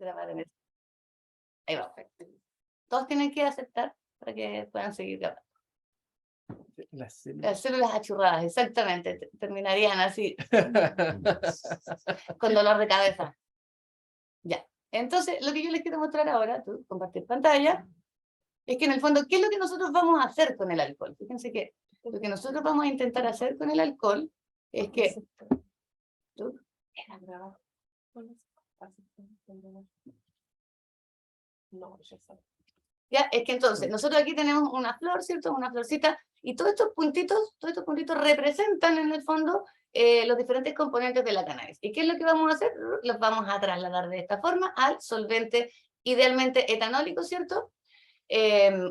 grabar en el... Ahí va. Todos tienen que aceptar para que puedan seguir grabando. Las células achurradas, exactamente. Terminarían así. Con dolor de cabeza. Ya. Entonces, lo que yo les quiero mostrar ahora, tú compartir pantalla, es que en el fondo, ¿qué es lo que nosotros vamos a hacer con el alcohol? Fíjense que lo que nosotros vamos a intentar hacer con el alcohol es que... ¿Tú? Ya, es que entonces, nosotros aquí tenemos una flor, ¿cierto? Una florcita, y todos estos puntitos representan en el fondo los diferentes componentes de la cannabis. ¿Y qué es lo que vamos a hacer? Los vamos a trasladar de esta forma al solvente, idealmente etanólico, ¿cierto?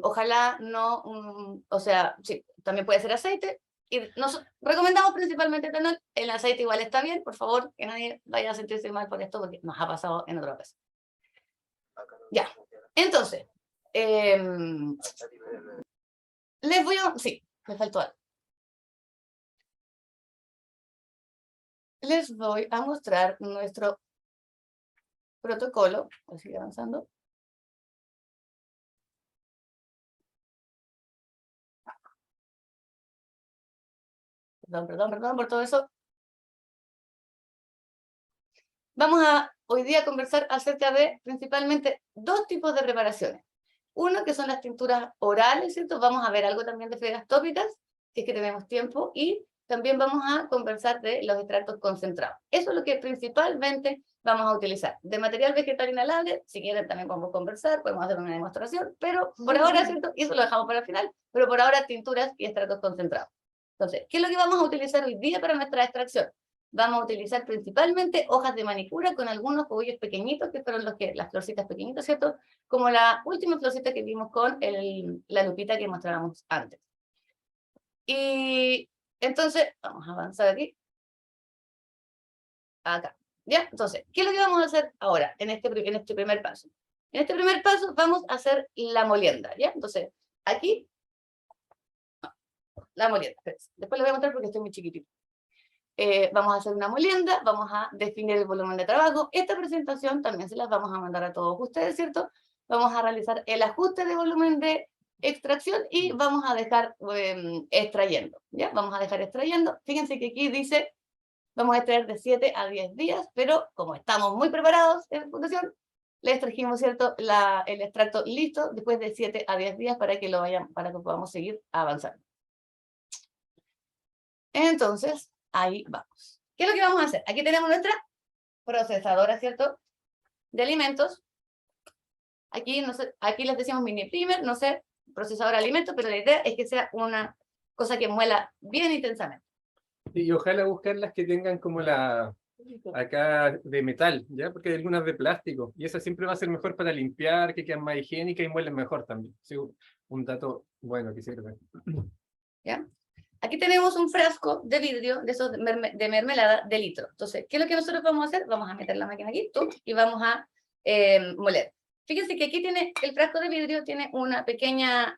Ojalá no, o sea, sí, también puede ser aceite, y nos recomendamos principalmente etanol. El aceite igual está bien, por favor, que nadie vaya a sentirse mal por esto, porque nos ha pasado en otra vez. Ya, entonces, les voy a... Sí, me faltó algo. Les voy a mostrar nuestro protocolo. Voy a seguir avanzando. Perdón por todo eso. Vamos a hoy día conversar acerca de principalmente dos tipos de preparaciones. Uno, que son las tinturas orales, ¿cierto? Vamos a ver algo también de fregas tópicas, si es que tenemos tiempo, y también vamos a conversar de los extractos concentrados. Eso es lo que principalmente vamos a utilizar. De material vegetal inhalable, si quieren también podemos conversar, podemos hacer una demostración, pero por ahora, ¿cierto? Y eso lo dejamos para el final, pero por ahora tinturas y extractos concentrados. Entonces, ¿qué es lo que vamos a utilizar hoy día para nuestra extracción? Vamos a utilizar principalmente hojas de manicura con algunos cogollos pequeñitos, que fueron las florcitas pequeñitas, ¿cierto? Como la última florcita que vimos con la lupita que mostrábamos antes. Y entonces, vamos a avanzar aquí. Acá. ¿Ya? Entonces, ¿qué es lo que vamos a hacer ahora en este primer paso? En este primer paso vamos a hacer la molienda, ¿ya? Entonces, aquí, la molienda. Después les voy a mostrar porque estoy muy chiquitito. Vamos a hacer una molienda, vamos a definir el volumen de trabajo. Esta presentación también se las vamos a mandar a todos ustedes, ¿cierto? Vamos a realizar el ajuste de volumen de extracción y vamos a dejar extrayendo, ¿ya? Vamos a dejar extrayendo. Fíjense que aquí dice, vamos a extraer de 7 a 10 días, pero como estamos muy preparados en fundación, les trajimos, ¿cierto? El extracto listo después de 7 a 10 días para que podamos seguir avanzando. Entonces, ahí vamos. ¿Qué es lo que vamos a hacer? Aquí tenemos nuestra procesadora, ¿cierto? De alimentos. Aquí, no sé, aquí les decimos mini primer, no sé, procesadora de alimentos, pero la idea es que sea una cosa que muela bien intensamente. Y ojalá buscar las que tengan como acá de metal, ¿ya? Porque hay algunas de plástico, y esa siempre va a ser mejor para limpiar, que quedan más higiénicas y muelen mejor también. Sí, un dato bueno que sirve. ¿Ya? Aquí tenemos un frasco de vidrio de esos de mermelada de litro. Entonces, ¿qué es lo que nosotros vamos a hacer? Vamos a meter la máquina aquí y vamos a moler. Fíjense que aquí tiene el frasco de vidrio, tiene una pequeña,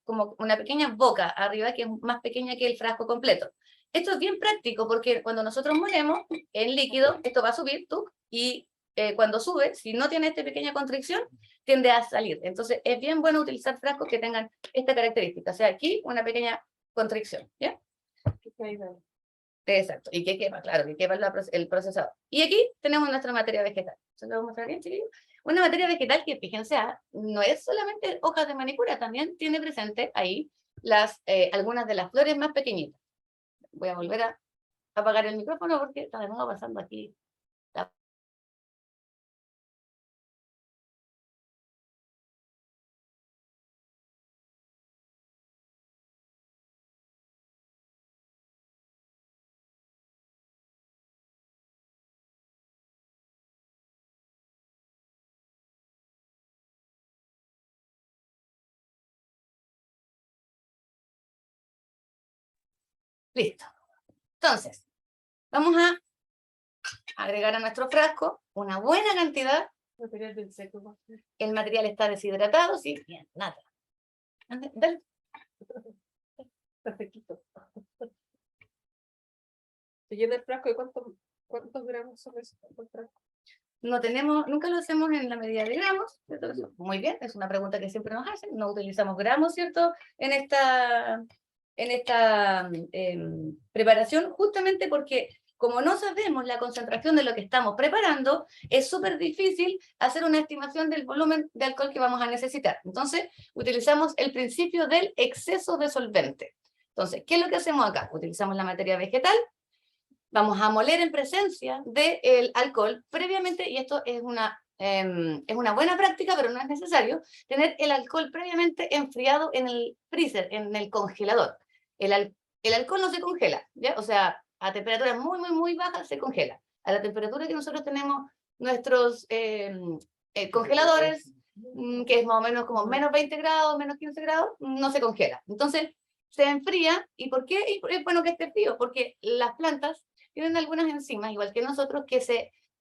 como una pequeña boca arriba que es más pequeña que el frasco completo. Esto es bien práctico porque cuando nosotros molemos en líquido, esto va a subir y cuando sube, si no tiene esta pequeña constricción, tiende a salir. Entonces, es bien bueno utilizar frascos que tengan esta característica. O sea, aquí una pequeña constricción, ¿ya? Exacto, y que quepa, claro, que quepa el procesador. Y aquí tenemos nuestra materia vegetal. ¿Se lo voy a mostrar bien, chiquillos? Una materia vegetal que, fíjense, no es solamente hojas de manicura, también tiene presente ahí algunas de las flores más pequeñitas. Voy a volver a apagar el micrófono porque está de nuevo pasando aquí. Listo. Entonces, vamos a agregar a nuestro frasco una buena cantidad. El material está deshidratado, sí, bien, nada. Dale. Perfecto. Se llena el frasco de ¿cuántos gramos son esos? no tenemos, nunca lo hacemos en la medida de gramos, ¿cierto? Muy bien, es una pregunta que siempre nos hacen, no utilizamos gramos, ¿cierto? En esta preparación, justamente porque como no sabemos la concentración de lo que estamos preparando, es súper difícil hacer una estimación del volumen de alcohol que vamos a necesitar. Entonces, utilizamos el principio del exceso de solvente. Entonces, ¿qué es lo que hacemos acá? Utilizamos la materia vegetal, vamos a moler en presencia del alcohol previamente, y esto es una buena práctica, pero no es necesario, tener el alcohol previamente enfriado en el freezer, en el congelador. El alcohol no se congela, ¿ya? O sea, a temperaturas muy, muy, muy bajas se congela. A la temperatura que nosotros tenemos nuestros congeladores, que es más o menos como menos 20 grados, menos 15 grados, no se congela. Entonces, se enfría. ¿Y por qué es bueno que esté frío? Porque las plantas tienen algunas enzimas, igual que nosotros,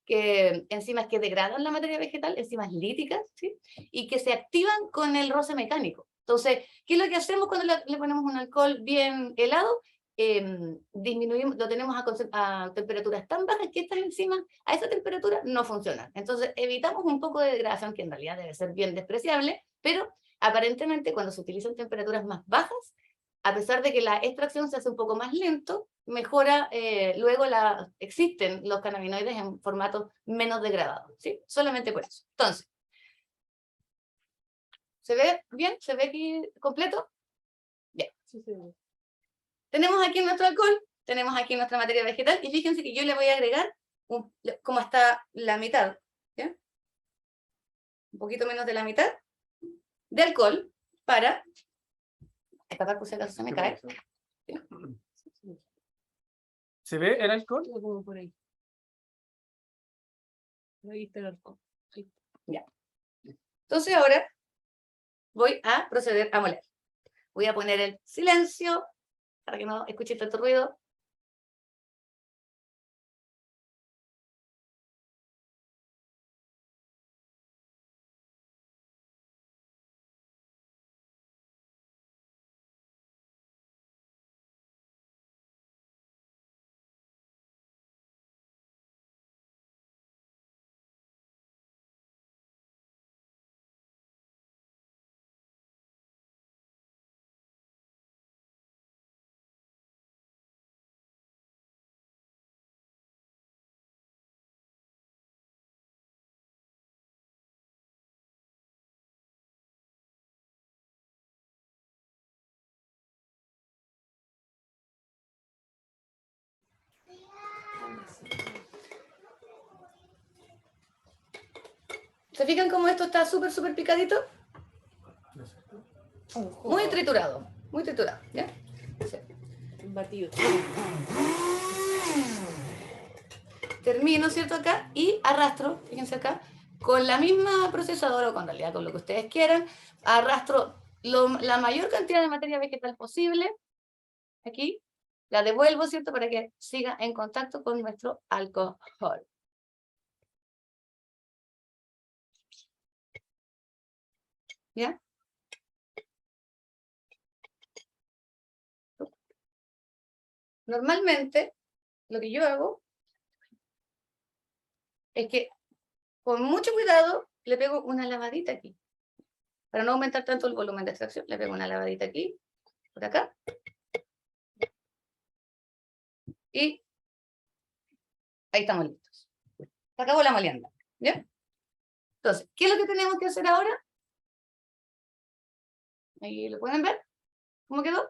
enzimas que degradan la materia vegetal, enzimas líticas, ¿sí? Y que se activan con el roce mecánico. Entonces, ¿qué es lo que hacemos cuando le ponemos un alcohol bien helado? Disminuimos, lo tenemos a temperaturas tan bajas que estas enzimas a esa temperatura no funcionan. Entonces, evitamos un poco de degradación, que en realidad debe ser bien despreciable, pero aparentemente cuando se utilizan temperaturas más bajas, a pesar de que la extracción se hace un poco más lento, mejora, luego existen los cannabinoides en formato menos degradado, ¿sí? Solamente por eso. Entonces, ¿se ve bien? ¿Se ve aquí completo? Bien. Sí, sí. Tenemos aquí nuestro alcohol, tenemos aquí nuestra materia vegetal, y fíjense que yo le voy a agregar como hasta la mitad, ¿ya? Un poquito menos de la mitad de alcohol para... Esta por si acaso se me cae. ¿Se ve el alcohol? Como por ahí. Ahí está el alcohol. Ya. Entonces ahora voy a proceder a moler. Voy a poner el silencio para que no escuchen tanto ruido. ¿Se fijan cómo esto está súper, súper picadito? Muy triturado, muy triturado, ¿ya? Sí. Batido. Termino, ¿cierto? Acá y arrastro, fíjense acá, con la misma procesadora, o con realidad con lo que ustedes quieran, arrastro la mayor cantidad de materia vegetal posible, aquí, la devuelvo, ¿cierto? Para que siga en contacto con nuestro alcohol. ¿Ya? Normalmente, lo que yo hago es que, con mucho cuidado, le pego una lavadita aquí. Para no aumentar tanto el volumen de extracción, le pego una lavadita aquí, por acá. Y ahí estamos listos. Se acabó la molienda, ¿ya? Entonces, ¿qué es lo que tenemos que hacer ahora? Ahí lo pueden ver. ¿Cómo quedó?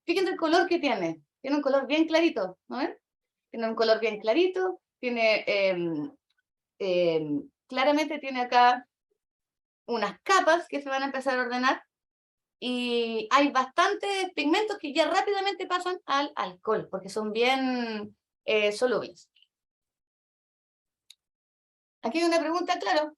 Fíjense el color que tiene. Tiene un color bien clarito, ¿no ven? Tiene un color bien clarito. Tiene, claramente tiene acá unas capas que se van a empezar a ordenar. Y hay bastantes pigmentos que ya rápidamente pasan al alcohol, porque son bien solubles. Aquí hay una pregunta, claro.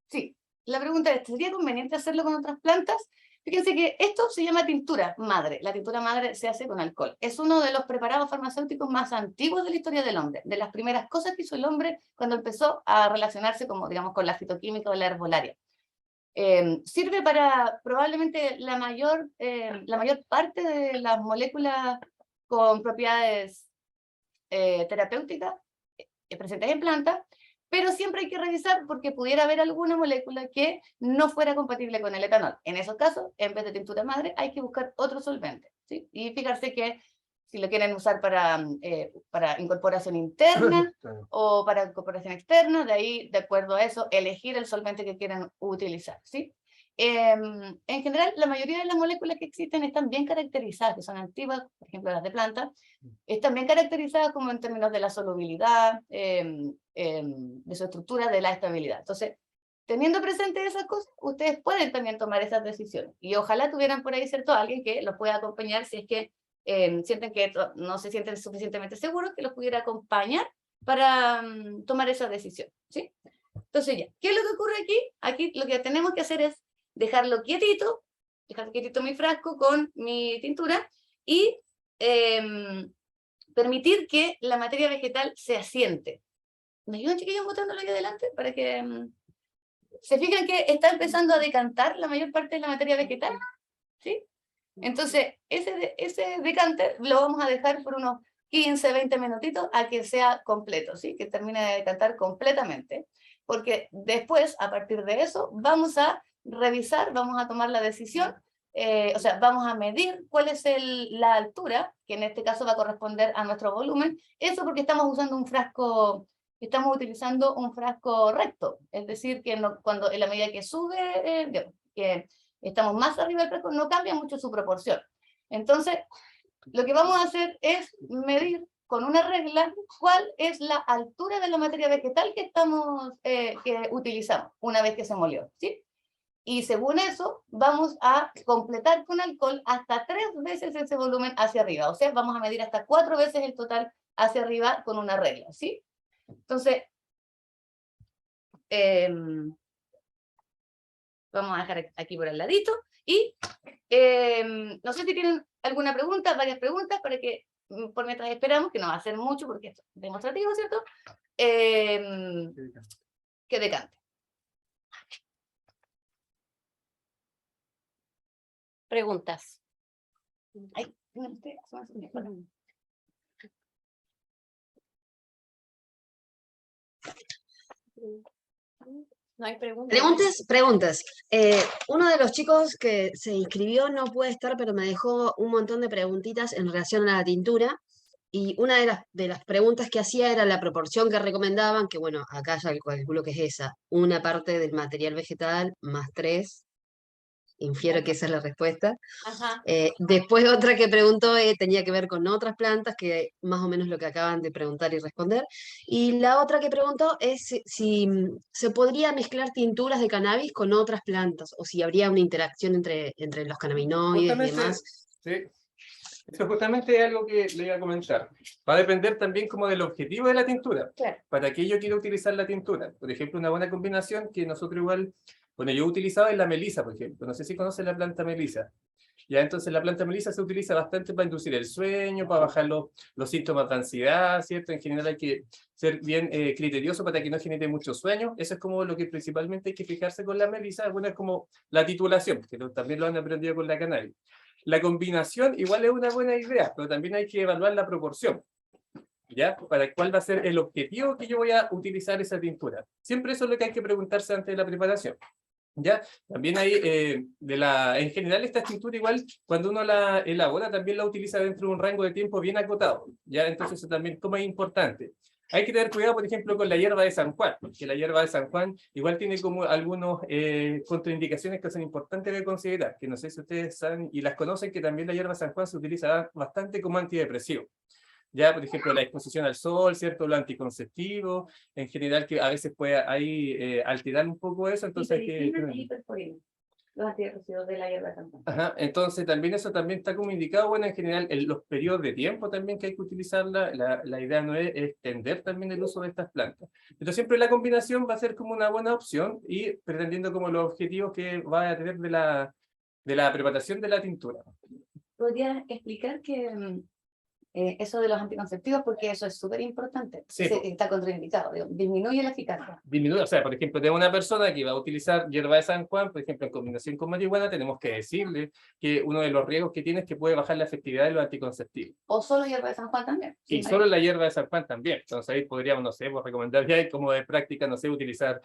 Sí, la pregunta es, ¿sería conveniente hacerlo con otras plantas? Fíjense que esto se llama tintura madre. La tintura madre se hace con alcohol. Es uno de los preparados farmacéuticos más antiguos de la historia del hombre. De las primeras cosas que hizo el hombre cuando empezó a relacionarse como, digamos, con la fitoquímica o la herbolaria. Sirve para probablemente la mayor parte de las moléculas con propiedades terapéuticas presentes en plantas, pero siempre hay que revisar porque pudiera haber alguna molécula que no fuera compatible con el etanol. En esos casos, en vez de tintura madre, hay que buscar otro solvente, ¿sí? Y fijarse que si lo quieren usar para incorporación interna o para incorporación externa, de ahí, de acuerdo a eso, elegir el solvente que quieran utilizar, ¿sí? En general, la mayoría de las moléculas que existen están bien caracterizadas, que son antiguas, por ejemplo las de planta, están bien caracterizadas como en términos de la solubilidad, de su estructura, de la estabilidad. Entonces, teniendo presente esas cosas, ustedes pueden también tomar esas decisiones. Y ojalá tuvieran por ahí, ¿cierto?, alguien que los pueda acompañar si es que sienten que no se sienten suficientemente seguros, que los pudiera acompañar para tomar esa decisión, ¿sí? Entonces ya, ¿qué es lo que ocurre aquí? Aquí lo que tenemos que hacer es dejar quietito mi frasco con mi tintura y permitir que la materia vegetal se asiente. ¿Me ayudan, chiquillos, botándolo aquí adelante? Para que se fijan que está empezando a decantar la mayor parte de la materia vegetal, ¿sí? Entonces, ese decante lo vamos a dejar por unos 15, 20 minutitos a que sea completo, ¿sí? Que termine de decantar completamente. Porque después, a partir de eso, vamos a revisar, vamos a tomar la decisión, o sea, vamos a medir cuál es la altura, que en este caso va a corresponder a nuestro volumen. Eso porque estamos utilizando un frasco recto, es decir, que cuando en la medida que sube, que estamos más arriba del frasco, no cambia mucho su proporción. Entonces, lo que vamos a hacer es medir con una regla cuál es la altura de la materia vegetal que utilizamos una vez que se molió, ¿sí? Y según eso, vamos a completar con alcohol hasta 3 veces ese volumen hacia arriba. O sea, vamos a medir hasta 4 veces el total hacia arriba con una regla, ¿sí? Entonces, vamos a dejar aquí por al ladito. Y no sé si tienen alguna pregunta, varias preguntas, para que por mientras esperamos, que no va a ser mucho porque esto es demostrativo, ¿cierto? Que decante. Preguntas. Ay, No hay preguntas. Preguntas. Uno de los chicos que se inscribió no puede estar, pero me dejó un montón de preguntitas en relación a la tintura. Y una de las preguntas que hacía era la proporción que recomendaban, que bueno, acá ya calculo que es esa. Una parte del material vegetal más 3. Infiero que esa es la respuesta. Ajá. Después otra que preguntó tenía que ver con otras plantas, que más o menos lo que acaban de preguntar y responder. Y la otra que preguntó es si se podría mezclar tinturas de cannabis con otras plantas, o si habría una interacción entre los cannabinoides y Justamente, demás. sí. Eso justamente es algo que le iba a comentar. Va a depender también como del objetivo de la tintura. Claro. ¿Para qué yo quiero utilizar la tintura? Por ejemplo, una buena combinación que nosotros igual, bueno, yo he utilizado es la melisa, por ejemplo. No sé si conocen la planta melisa. Ya, entonces la planta melisa se utiliza bastante para inducir el sueño, para bajar los síntomas de ansiedad, ¿cierto? En general hay que ser bien criterioso para que no genere mucho sueño. Eso es como lo que principalmente hay que fijarse con la melisa. Bueno, es como la titulación, que también lo han aprendido con la cannabis. La combinación igual es una buena idea, pero también hay que evaluar la proporción, ¿ya? Para cuál va a ser el objetivo que yo voy a utilizar esa tintura. Siempre eso es lo que hay que preguntarse antes de la preparación. ¿Ya? También hay, en general esta tintura igual, cuando uno la elabora, también la utiliza dentro de un rango de tiempo bien acotado, ¿ya? Entonces eso también como es importante. Hay que tener cuidado, por ejemplo, con la hierba de San Juan, porque la hierba de San Juan igual tiene como algunos contraindicaciones que son importantes de considerar, que no sé si ustedes saben y las conocen, que también la hierba de San Juan se utiliza bastante como antidepresivo. Ya, por ejemplo, la exposición al sol, ¿cierto? Lo anticonceptivo, en general, que a veces puede ahí alterar un poco eso, entonces hay que... Los antidepresivos de la hierba de San Juan. Ajá, entonces también eso también está como indicado, bueno, en general, en los periodos de tiempo también que hay que utilizarla, la idea no es extender también el uso de estas plantas. Entonces siempre la combinación va a ser como una buena opción y pretendiendo como los objetivos que va a tener de la preparación de la tintura. ¿Podrías explicar que eso de los anticonceptivos, porque eso es súper importante. Sí, po. Está contraindicado, digo, disminuye la eficacia. Disminuye, o sea, por ejemplo, de una persona que va a utilizar hierba de San Juan, por ejemplo, en combinación con marihuana, tenemos que decirle que uno de los riesgos que tiene es que puede bajar la efectividad de los anticonceptivos. O solo hierba de San Juan también. Y Sí, solo la hierba de San Juan también. Entonces ahí podríamos, no sé, pues, recomendar ya como de práctica, no sé, utilizar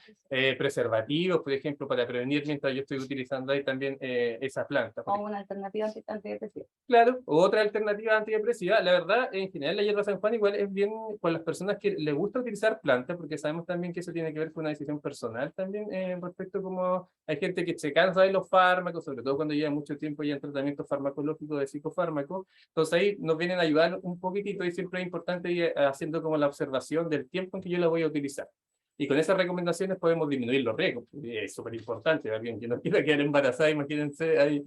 preservativos, por ejemplo, para prevenir mientras yo estoy utilizando ahí también esa planta. o una alternativa antidepresiva. Claro, u otra alternativa antidepresiva. La verdad, en general, la hierba San Juan igual es bien con las personas que les gusta utilizar plantas, porque sabemos también que eso tiene que ver con una decisión personal también, respecto como hay gente que se cansa de los fármacos, sobre todo cuando lleva mucho tiempo ya en tratamiento farmacológico de psicofármacos. Entonces ahí nos vienen a ayudar un poquitito y siempre es importante ir haciendo como la observación del tiempo en que yo la voy a utilizar. Y con esas recomendaciones podemos disminuir los riesgos. Es súper importante. Alguien que no quiera quedar embarazada, imagínense, ahí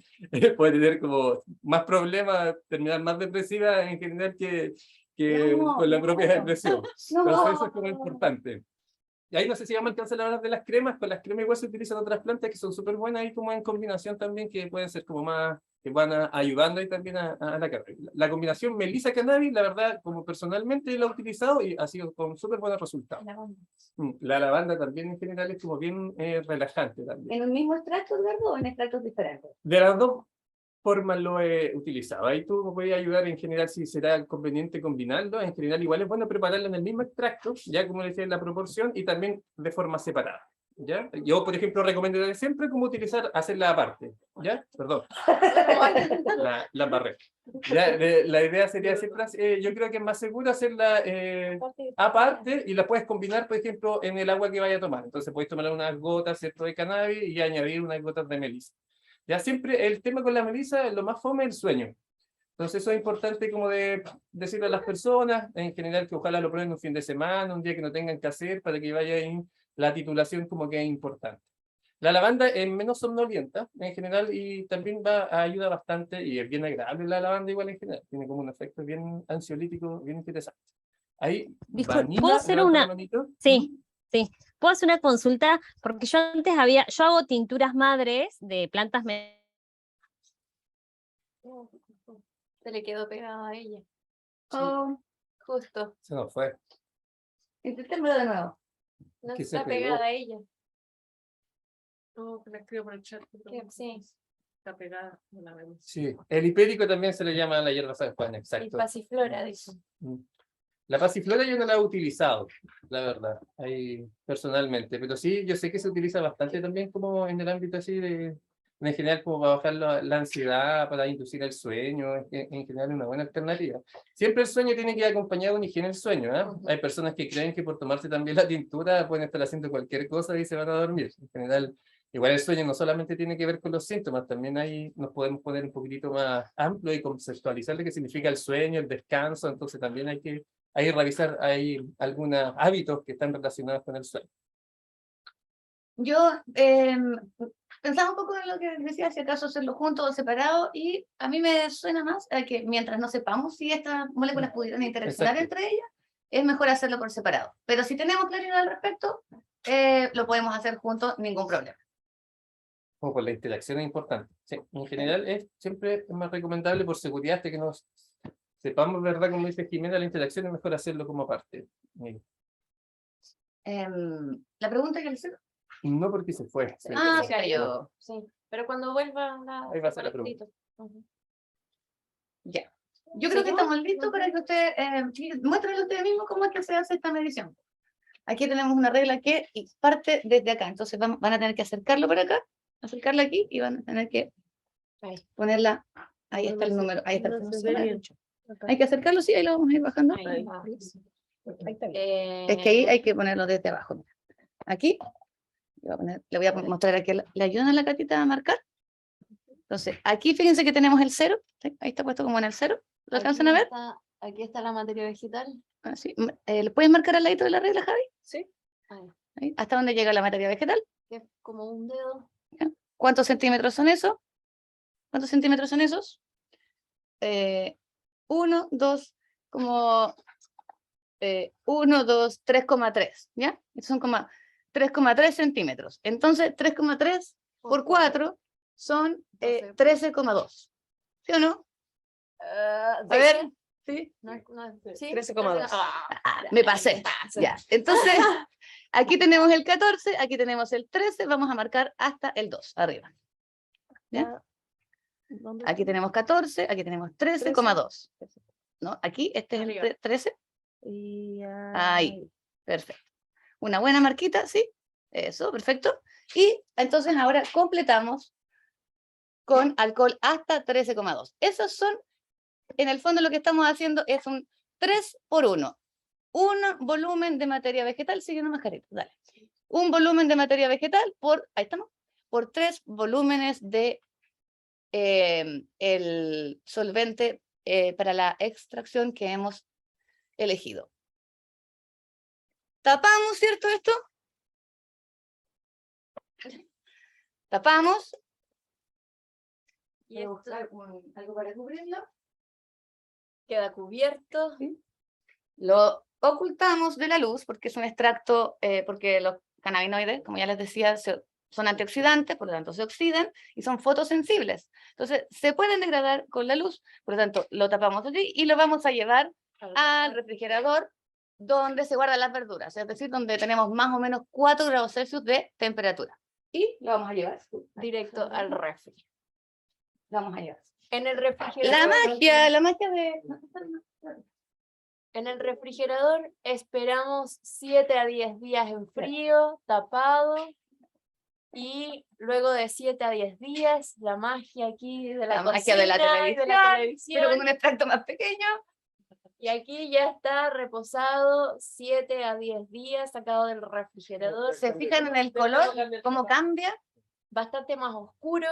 puede tener como más problemas, terminar más depresiva en general que No, con la no. propia depresión. No. Entonces eso es como importante. Y ahí no sé si vamos a alcanzar a hablar de las cremas. Con las cremas igual se utilizan otras plantas que son súper buenas y como en combinación también, que pueden ser como más, que van ayudando ahí también a la carrera. La combinación melisa-cannabis, la verdad, como personalmente la he utilizado y ha sido con súper buenos resultados. La lavanda también en general es como bien relajante también. ¿En un mismo extracto, Eduardo, o en extractos diferentes? De las dos formas lo he utilizado. Ahí tú me puedes ayudar en general si será conveniente combinarlo. En general igual es bueno prepararlo en el mismo extracto, ya como decía en la proporción, y también de forma separada. ¿Ya? Yo, por ejemplo, recomendaría siempre como utilizar, hacerla aparte. ¿Ya? Perdón. La barré. Ya, la idea sería siempre, yo creo que es más seguro hacerla aparte y la puedes combinar, por ejemplo, en el agua que vaya a tomar. Entonces puedes tomar unas gotas, ¿cierto?, de cannabis y añadir unas gotas de melisa. Ya siempre el tema con la melisa, lo más fome es el sueño. Entonces eso es importante como de decirle a las personas, en general, que ojalá lo prueben un fin de semana, un día que no tengan que hacer, para que vaya en la titulación como que es importante. La lavanda es menos somnolienta en general y también ayuda bastante y es bien agradable la lavanda igual en general. Tiene como un efecto bien ansiolítico, bien interesante. Ahí, Disculpe, Vanina, ¿puedo hacer levanta la una? manito. Sí, sí. ¿Puedo hacer una consulta? Porque yo antes yo hago tinturas madres de plantas. Se le quedó pegado a ella. Sí. Oh, justo. Se nos fue. Intentémoslo de nuevo. No Que se está pegó. pegada a ella. No, que la escribo por el chat. Sí. Está pegada, no la vemos. Sí, el hipérico también se le llama a la hierba San Juan, Y exacto. pasiflora, dice. La pasiflora yo no la he utilizado, la verdad, ahí personalmente, pero sí, yo sé que se utiliza bastante también como en el ámbito así en general como para bajar la ansiedad, para inducir el sueño, en general es una buena alternativa. Siempre el sueño tiene que ir acompañado de una higiene del sueño, ¿eh? Hay personas que creen que por tomarse también la tintura pueden estar haciendo cualquier cosa y se van a dormir. En general, igual el sueño no solamente tiene que ver con los síntomas, también ahí nos podemos poner un poquitito más amplio y conceptualizar lo que significa el sueño, el descanso, entonces también hay que revisar algunos hábitos que están relacionados con el sueño. Yo pensaba un poco en lo que decía, si acaso hacerlo juntos o separado, y a mí me suena más a que mientras no sepamos si estas moléculas pudieran interaccionar Exacto. entre ellas, es mejor hacerlo por separado. Pero si tenemos claridad al respecto, lo podemos hacer juntos, ningún problema. Como por la interacción es importante. Sí, en general siempre es más recomendable por seguridad hasta que nos sepamos, ¿verdad? Como dice Jimena, la interacción es mejor hacerlo como aparte. La pregunta que le hice. No porque se fue. Se Ah, quedó. se cayó. Sí. Pero cuando vuelva Ahí va a ser la pregunta. Ya. Yo creo que estamos listos para que usted muéstrenle usted mismo cómo es que se hace esta medición. Aquí tenemos una regla que parte desde acá, entonces van a tener que acercarlo para acá, acercarla aquí y van a tener que ponerla. Ahí está el número, ahí está el funcionario. Hay que acercarlo, sí, ahí lo vamos a ir bajando. Ahí. Es que ahí hay que ponerlo desde abajo. Mira. Aquí, le voy a mostrar aquí, le ayudan a la Catita a marcar. Entonces, aquí fíjense que tenemos el 0, ahí está puesto como en el 0, ¿lo alcanzan a ver? Aquí está la materia vegetal. Así. ¿Le puedes marcar al ladito de la regla, Javi? Sí. Ahí, ¿hasta dónde llega la materia vegetal? Que es como un dedo. ¿Cuántos centímetros son esos? ¿Cuántos centímetros son esos? 1, 2, como 1, 2, 3,3, ¿ya? Estos son como 3,3 centímetros. Entonces, 3,3 por 4 son 13,2. ¿Sí o no? A ver, ¿Sí? Sí, 13,2. Me pasé. Ya. Entonces, aquí tenemos el 14, aquí tenemos el 13, vamos a marcar hasta el 2, arriba. ¿Ya? ¿Dónde Aquí tenemos 14, aquí tenemos 13,2. ¿No? Aquí, este es Arriba. el 13. Y Ahí, perfecto. Una buena marquita, ¿sí? Eso, perfecto. Y entonces ahora completamos con alcohol hasta 13,2. Esos son, en el fondo lo que estamos haciendo es un 3 por 1. Un volumen de materia vegetal, sigue una mascarita, dale. Un volumen de materia vegetal por, ahí estamos, por 3 volúmenes de el solvente para la extracción que hemos elegido. Tapamos, ¿cierto esto? Tapamos. Y Voy a esto buscar algo para cubrirlo. queda cubierto. Lo ocultamos de la luz porque es un extracto, porque los cannabinoides, como ya les decía, son antioxidantes, por lo tanto se oxidan y son fotosensibles. Entonces se pueden degradar con la luz, por lo tanto lo tapamos allí y lo vamos a llevar al refrigerador donde se guardan las verduras, es decir, donde tenemos más o menos 4 grados Celsius de temperatura. Y lo vamos a llevar Directo al refri. lo vamos a llevar. En el La refrigerador. magia de... En el refrigerador esperamos 7 a 10 días en frío, tapado. Y luego de 7 a 10 días, la magia aquí de la magia de la cocina y de la televisión. pero con un extracto más pequeño. Y aquí ya está reposado 7 a 10 días, sacado del refrigerador. ¿Se fijan en el color? ¿Cómo cambia? Bastante más oscuro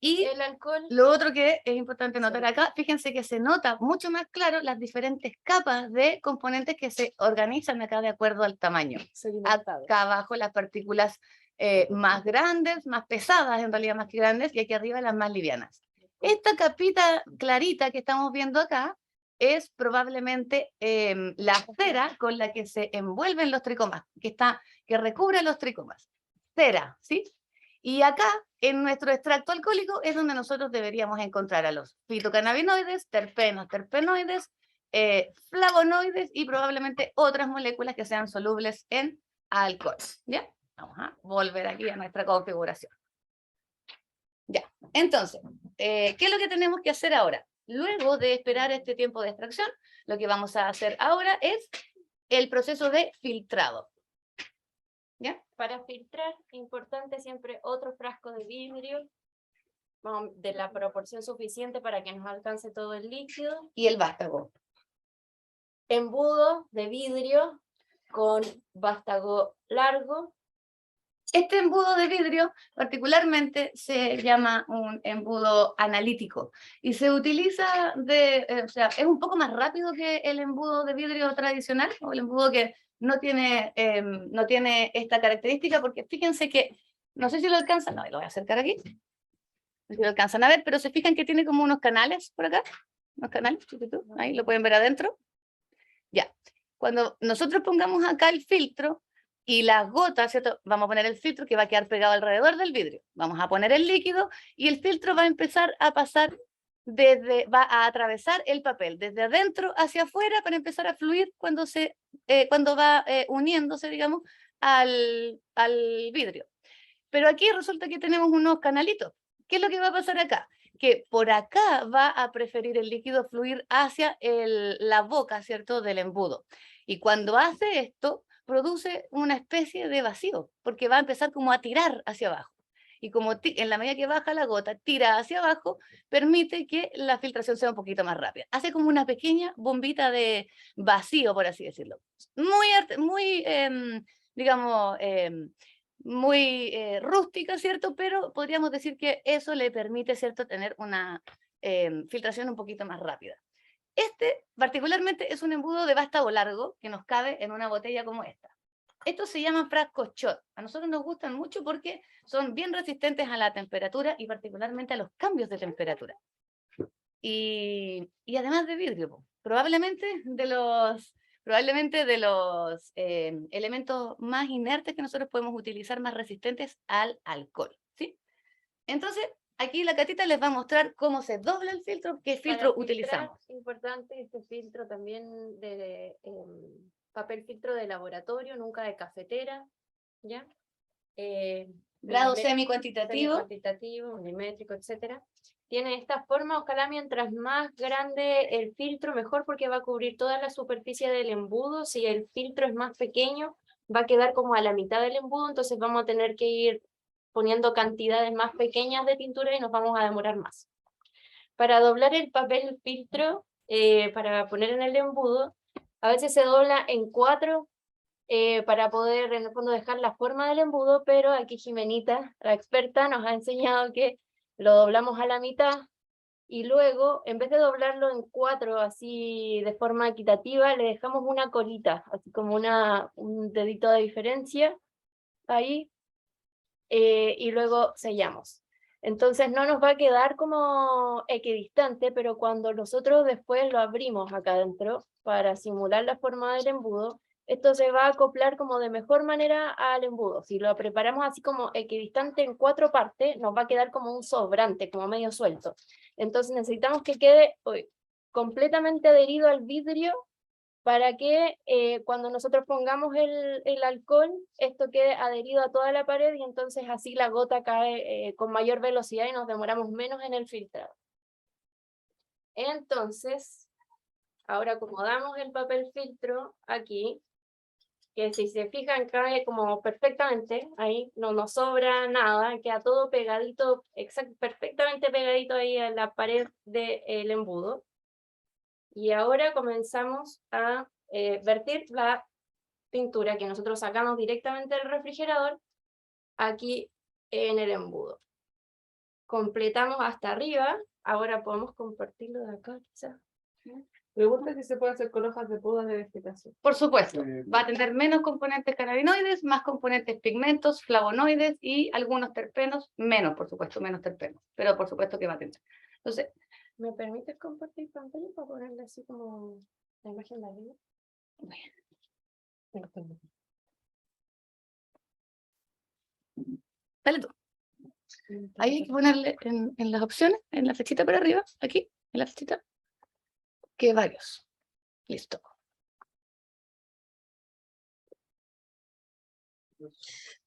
Y el alcohol. lo otro que es importante notar acá, fíjense que se nota mucho más claro las diferentes capas de componentes que se organizan acá de acuerdo al tamaño. Acá abajo las partículas más grandes, más pesadas, en realidad más que grandes, y aquí arriba las más livianas. Esta capita clarita que estamos viendo acá es probablemente la cera con la que se envuelven los tricomas, que recubre los tricomas. Cera, ¿sí? Y acá, en nuestro extracto alcohólico, es donde nosotros deberíamos encontrar a los fitocannabinoides, terpenos, terpenoides, flavonoides y probablemente otras moléculas que sean solubles en alcohol. ¿Ya? Vamos a volver aquí a nuestra configuración. Ya, entonces, ¿qué es lo que tenemos que hacer ahora? Luego de esperar este tiempo de extracción, lo que vamos a hacer ahora es el proceso de filtrado. ¿Ya? Para filtrar, importante siempre otro frasco de vidrio de la proporción suficiente para que nos alcance todo el líquido. Y el vástago. Embudo de vidrio con vástago largo. Este embudo de vidrio particularmente se llama un embudo analítico y se utiliza o sea, es un poco más rápido que el embudo de vidrio tradicional o el embudo que no tiene esta característica, porque fíjense que, no sé si lo alcanzan, no, lo voy a acercar aquí, no sé si lo alcanzan a ver, pero se fijan que tiene como unos canales por acá, unos canales chiquitos, ahí lo pueden ver adentro. Ya, cuando nosotros pongamos acá el filtro y las gotas, ¿cierto? Vamos a poner el filtro que va a quedar pegado alrededor del vidrio, vamos a poner el líquido y el filtro va a empezar a pasar va a atravesar el papel desde adentro hacia afuera para empezar a fluir cuando va uniéndose, digamos, al vidrio. Pero aquí resulta que tenemos unos canalitos. ¿Qué es lo que va a pasar acá? Que por acá va a preferir el líquido fluir hacia la boca, ¿cierto?, del embudo. Y cuando hace esto, produce una especie de vacío, porque va a empezar como a tirar hacia abajo. Y como en la medida que baja la gota, tira hacia abajo, permite que la filtración sea un poquito más rápida. Hace como una pequeña bombita de vacío, por así decirlo. Muy digamos, muy rústica, ¿cierto? Pero podríamos decir que eso le permite, ¿cierto?, tener una filtración un poquito más rápida. Este particularmente es un embudo de vástago largo que nos cabe en una botella como esta. Estos se llaman frascos shot. A nosotros nos gustan mucho porque son bien resistentes a la temperatura y particularmente a los cambios de temperatura. Y además de vidrio, probablemente de los elementos más inertes que nosotros podemos utilizar, más resistentes al alcohol, ¿sí? Entonces, aquí la Catita les va a mostrar cómo se dobla el filtro, qué Para filtro filtrar, utilizamos. Importante este filtro también de papel filtro de laboratorio, nunca de cafetera, ¿ya? Grado milime- semi-cuantitativo. cuantitativo, milimétrico, etcétera. Tiene esta forma, ojalá mientras más grande el filtro, mejor, porque va a cubrir toda la superficie del embudo. Si el filtro es más pequeño, va a quedar como a la mitad del embudo, entonces vamos a tener que ir poniendo cantidades más pequeñas de tintura y nos vamos a demorar más. Para doblar el papel filtro, para poner en el embudo, a veces se dobla en 4 para poder en el fondo dejar la forma del embudo, pero aquí Jimenita, la experta, nos ha enseñado que lo doblamos a la mitad y luego, en vez de doblarlo en 4 así de forma equitativa, le dejamos una colita, así como un dedito de diferencia ahí, y luego sellamos. Entonces no nos va a quedar como equidistante, pero cuando nosotros después lo abrimos acá adentro para simular la forma del embudo, esto se va a acoplar como de mejor manera al embudo. Si lo preparamos así como equidistante en 4 partes, nos va a quedar como un sobrante, como medio suelto. Entonces necesitamos que quede completamente adherido al vidrio para que cuando nosotros pongamos el alcohol, esto quede adherido a toda la pared y entonces así la gota cae con mayor velocidad y nos demoramos menos en el filtrado. Entonces, ahora acomodamos el papel filtro aquí, que si se fijan cae como perfectamente, ahí no nos sobra nada, queda todo pegadito, perfectamente pegadito ahí a la pared del embudo. Y ahora comenzamos a vertir la pintura que nosotros sacamos directamente del refrigerador aquí en el embudo. Completamos hasta arriba, ahora podemos compartirlo de acá quizás. Pregunta si se puede hacer con hojas de podas de vegetación. Por supuesto, va a tener menos componentes cannabinoides, más componentes pigmentos, flavonoides y algunos terpenos, menos, por supuesto, menos terpenos, pero por supuesto que va a tener. Entonces, ¿Me permites compartir pantalla para ponerle así como la imagen de arriba? dale tú. Ahí hay que ponerle en las opciones, en la flechita para arriba, aquí, en la flechita, que varios. Listo.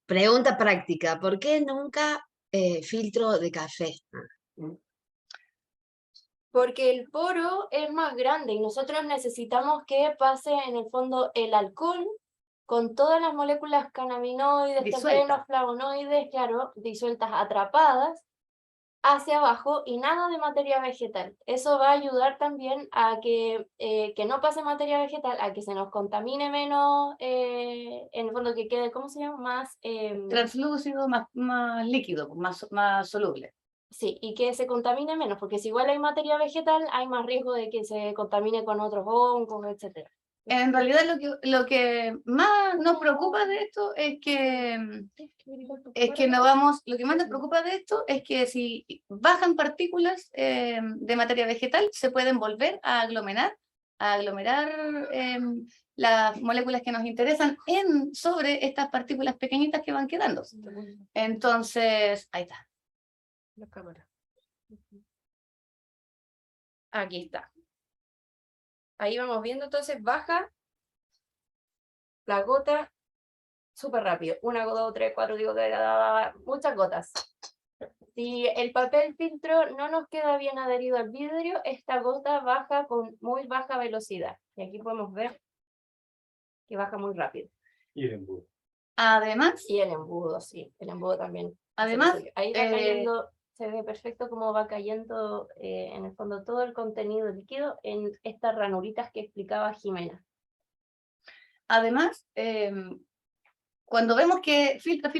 Pregunta práctica, ¿por qué nunca filtro de café? Porque el poro es más grande y nosotros necesitamos que pase en el fondo el alcohol con todas las moléculas cannabinoides, Disueltas. terpenos, flavonoides, claro, disueltas, atrapadas hacia abajo y nada de materia vegetal. Eso va a ayudar también a que no pase materia vegetal, a que se nos contamine menos, en el fondo que quede, ¿cómo se llama? Más... Translúcido, más líquido, más soluble. Sí, y que se contamine menos, porque si igual hay materia vegetal, hay más riesgo de que se contamine con otros hongos, etc. En realidad lo que más nos preocupa de esto es que no vamos, lo que más nos preocupa de esto es que si bajan partículas de materia vegetal, se pueden volver a aglomerar las moléculas que nos interesan sobre estas partículas pequeñitas que van quedando. Entonces, ahí está. La cámara. Aquí está. Ahí vamos viendo, entonces baja la gota súper rápido. 1 gota, 2, 3, 4, digo, muchas gotas. Si el papel filtro no nos queda bien adherido al vidrio, esta gota baja con muy baja velocidad. Y aquí podemos ver que baja muy rápido. Y el embudo. Además, Y el embudo, sí, el embudo también. Además, ahí va cayendo, se ve perfecto cómo va cayendo en el fondo todo el contenido líquido en estas ranulitas que explicaba Jimena. Además, cuando vemos que filtra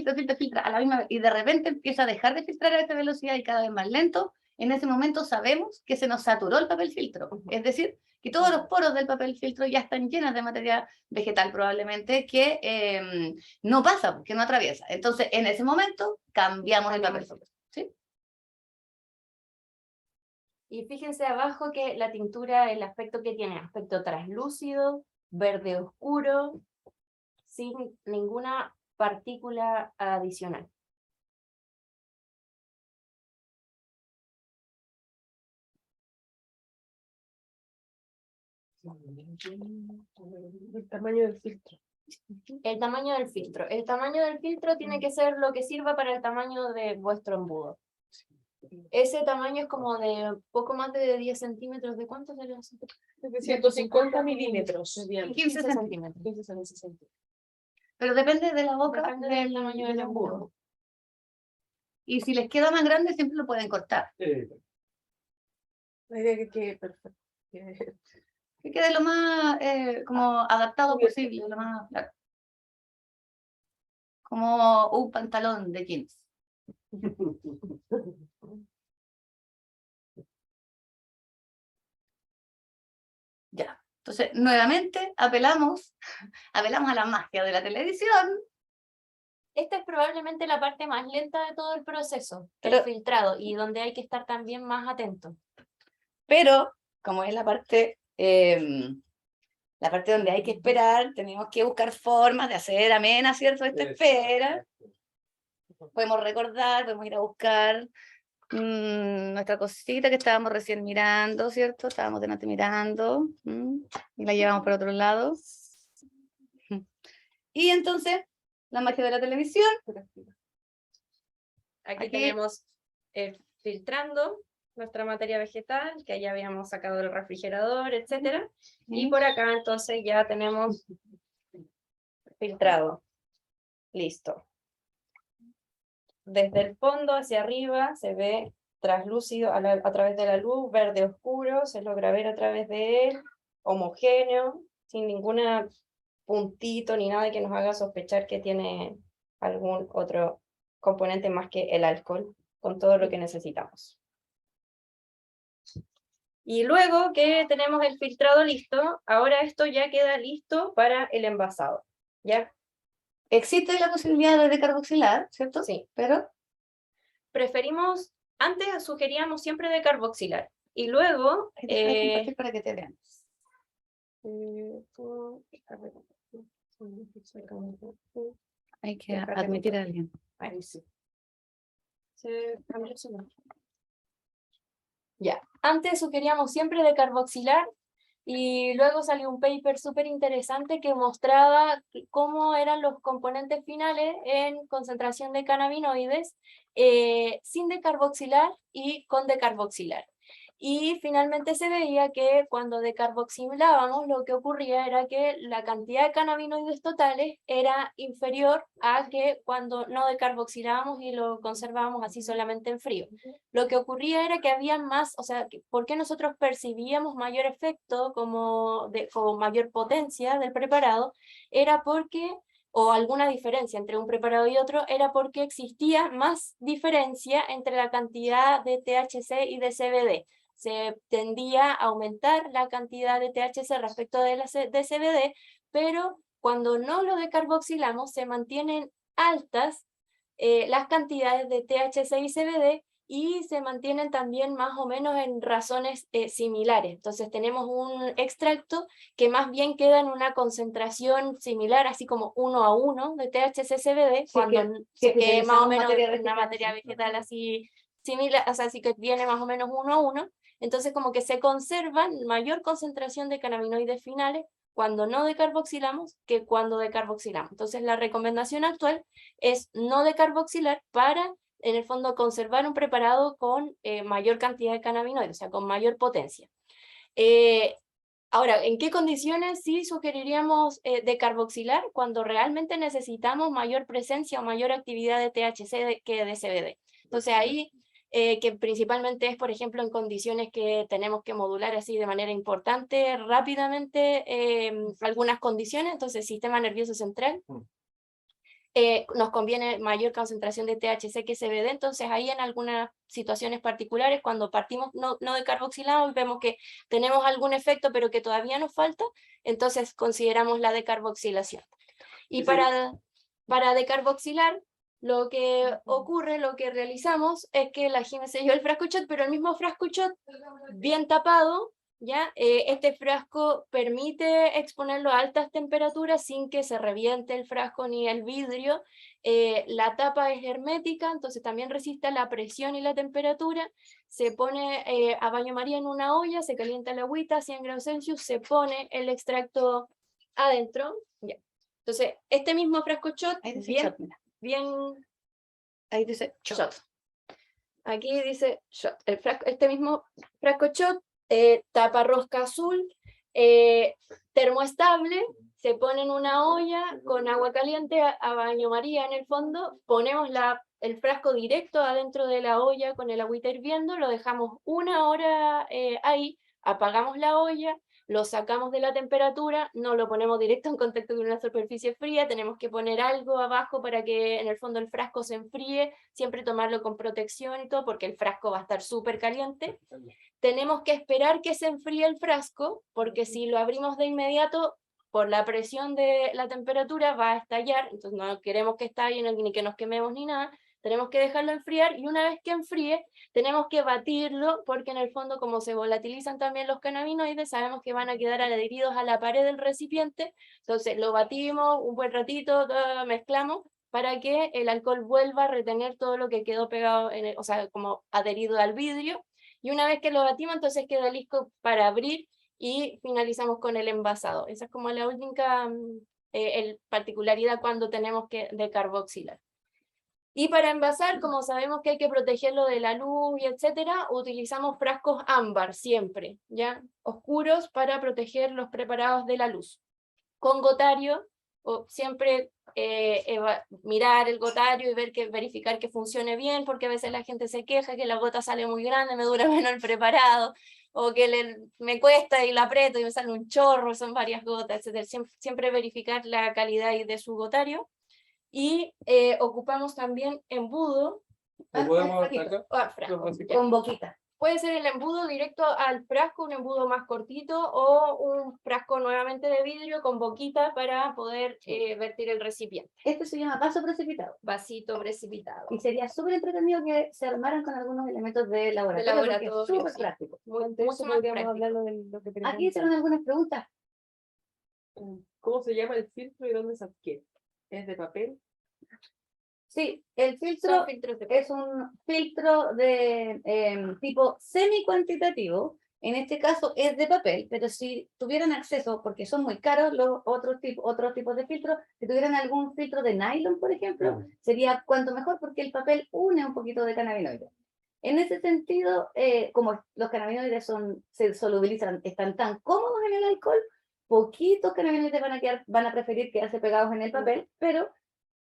a la misma y de repente empieza a dejar de filtrar a esta velocidad y cada vez más lento, en ese momento sabemos que se nos saturó el papel filtro. Es decir, que todos los poros del papel filtro ya están llenos de materia vegetal probablemente que no pasa, que no atraviesa. Entonces, en ese momento, cambiamos el papel filtro. ¿Sí? Y fíjense abajo que la tintura, el aspecto que tiene, aspecto translúcido, verde oscuro, sin ninguna partícula adicional. El tamaño del filtro. El tamaño del filtro. El tamaño del filtro tiene que ser lo que sirva para el tamaño de vuestro embudo. Ese tamaño es como de poco más de 10 centímetros. ¿De cuánto sería? De 150 milímetros. 15 centímetros. 15 centímetros. Pero depende de la boca Depende del tamaño del embudo. Y si les queda más grande, siempre lo pueden cortar. La idea es que quede perfecto. Que quede lo más como adaptado cubierto. posible, lo más claro. Como un pantalón de jeans. Ya. Entonces, nuevamente apelamos a la magia de la televisión. Esta es probablemente la parte más lenta de todo el proceso, el Pero- filtrado, y donde hay que estar también más atento. Pero, como es la parte donde hay que esperar, tenemos que buscar formas de hacer amena, ¿cierto? Esta espera. Podemos recordar, podemos ir a buscar nuestra cosita que estábamos recién mirando, ¿cierto? Estábamos delante mirando y la llevamos por otro lado. Y entonces, la magia de la televisión. Aquí Aquí- tenemos filtrando nuestra materia vegetal, que ya habíamos sacado del refrigerador, etcétera. Y por acá entonces ya tenemos filtrado. Listo. Desde el fondo hacia arriba se ve traslúcido a través de la luz, verde oscuro, se logra ver a través de él, homogéneo, sin ninguna puntito ni nada que nos haga sospechar que tiene algún otro componente más que el alcohol, con todo lo que necesitamos. Y luego que tenemos el filtrado listo, ahora esto ya queda listo para el envasado. ¿Ya? Existe la posibilidad de decarboxilar, ¿cierto? Sí. Pero Preferimos, antes sugeríamos siempre decarboxilar. Y luego... déjame compartir para que te vean. Hay que Déjate admitir a compartir. alguien. Ahí sí. Se cambió su nombre. Ya, antes sugeríamos siempre decarboxilar y luego salió un paper súper interesante que mostraba cómo eran los componentes finales en concentración de cannabinoides sin decarboxilar y con decarboxilar. Y finalmente se veía que cuando decarboxilábamos lo que ocurría era que la cantidad de cannabinoides totales era inferior a que cuando no decarboxilábamos y lo conservábamos así solamente en frío. Lo que ocurría era que había más, o sea, ¿por qué nosotros percibíamos mayor efecto como mayor potencia del preparado? Era porque, o alguna diferencia entre un preparado y otro, era porque existía más diferencia entre la cantidad de THC y de CBD. Se tendía a aumentar la cantidad de THC respecto de CBD, pero cuando no lo decarboxilamos se mantienen altas las cantidades de THC y CBD y se mantienen también más o menos en razones similares. Entonces tenemos un extracto que más bien queda en una concentración similar, así como 1 a 1 de THC-CBD, cuando que más o menos una materia vegetal así similar, o sea, así que viene más o menos 1 a 1. Entonces como que se conserva mayor concentración de cannabinoides finales cuando no decarboxilamos que cuando decarboxilamos. Entonces la recomendación actual es no decarboxilar para, en el fondo, conservar un preparado con mayor cantidad de cannabinoides, o sea, con mayor potencia. Ahora, ¿en qué condiciones sí sugeriríamos decarboxilar? Cuando realmente necesitamos mayor presencia o mayor actividad de THC que de CBD. Entonces ahí, que principalmente es, por ejemplo, en condiciones que tenemos que modular así de manera importante, rápidamente, algunas condiciones, entonces sistema nervioso central, nos conviene mayor concentración de THC que CBD, entonces ahí en algunas situaciones particulares, cuando partimos no decarboxilamos y vemos que tenemos algún efecto pero que todavía nos falta, entonces consideramos la decarboxilación. Y para decarboxilar, lo que ocurre, lo que realizamos es que la Jimé selló el frasco shot, pero el mismo frasco shot bien tapado ¿ya? Este frasco permite exponerlo a altas temperaturas sin que se reviente el frasco ni el vidrio. La tapa es hermética, entonces también resiste la presión y la temperatura. Se pone a baño María en una olla, se calienta la agüita a 100 grados Celsius, se pone el extracto adentro. Ya. Entonces, este mismo frasco shot, Ahí dice bien, shot, mira. bien Ahí dice shot. aquí dice shot. Este mismo frasco shot, tapa rosca azul, termoestable, se pone en una olla con agua caliente a baño María en el fondo, ponemos el frasco directo adentro de la olla con el agüita hirviendo, lo dejamos 1 hora ahí, apagamos la olla, lo sacamos de la temperatura, no lo ponemos directo en contacto con una superficie fría, tenemos que poner algo abajo para que en el fondo el frasco se enfríe, siempre tomarlo con protección y todo, porque el frasco va a estar súper caliente. Tenemos que esperar que se enfríe el frasco, porque si lo abrimos de inmediato, por la presión de la temperatura va a estallar, entonces no queremos que estalle ni que nos quememos ni nada, tenemos que dejarlo enfriar y una vez que enfríe, tenemos que batirlo porque en el fondo como se volatilizan también los cannabinoides, sabemos que van a quedar adheridos a la pared del recipiente, entonces lo batimos un buen ratito, todo mezclamos para que el alcohol vuelva a retener todo lo que quedó pegado, o sea, como adherido al vidrio, y una vez que lo batimos, entonces queda listo para abrir y finalizamos con el envasado. Esa es como la única particularidad cuando tenemos que decarboxilar. Y para envasar, como sabemos que hay que protegerlo de la luz y etcétera, utilizamos frascos ámbar siempre, ¿ya? Oscuros para proteger los preparados de la luz. Con gotario, o siempre mirar el gotario y verificar que funcione bien, porque a veces la gente se queja que la gota sale muy grande, me dura menos el preparado, o que me cuesta y la aprieto y me sale un chorro, son varias gotas, etc. Siempre verificar la calidad de su gotario. Y ocupamos también embudo. ¿Lo podemos frasquito. acá? Frasco, Así. ya. Con boquita. Puede ser el embudo directo al frasco, un embudo más cortito, o un frasco nuevamente de vidrio con boquita para poder vertir el recipiente. Este se llama vaso precipitado. Vasito precipitado. Y sería súper entretenido que se armaran con algunos elementos de laboratorio, porque es súper sí. práctico. Mucho Antes de eso más podríamos práctico. hablar de lo que Aquí preguntan. hicieron algunas preguntas. ¿Cómo se llama el filtro y dónde se adquiere? ¿Es de papel? Sí, el filtro Son filtros de es un filtro de tipo semi-cuantitativo. En este caso es de papel, pero si tuvieran acceso, porque son muy caros los otros tipos de filtros, si tuvieran algún filtro de nylon, por ejemplo, sería cuanto mejor porque el papel une un poquito de cannabinoides. En ese sentido, como los cannabinoides se solubilizan, están tan cómodos en el alcohol, poquitos cannabinoides van a preferir quedarse pegados en el papel, pero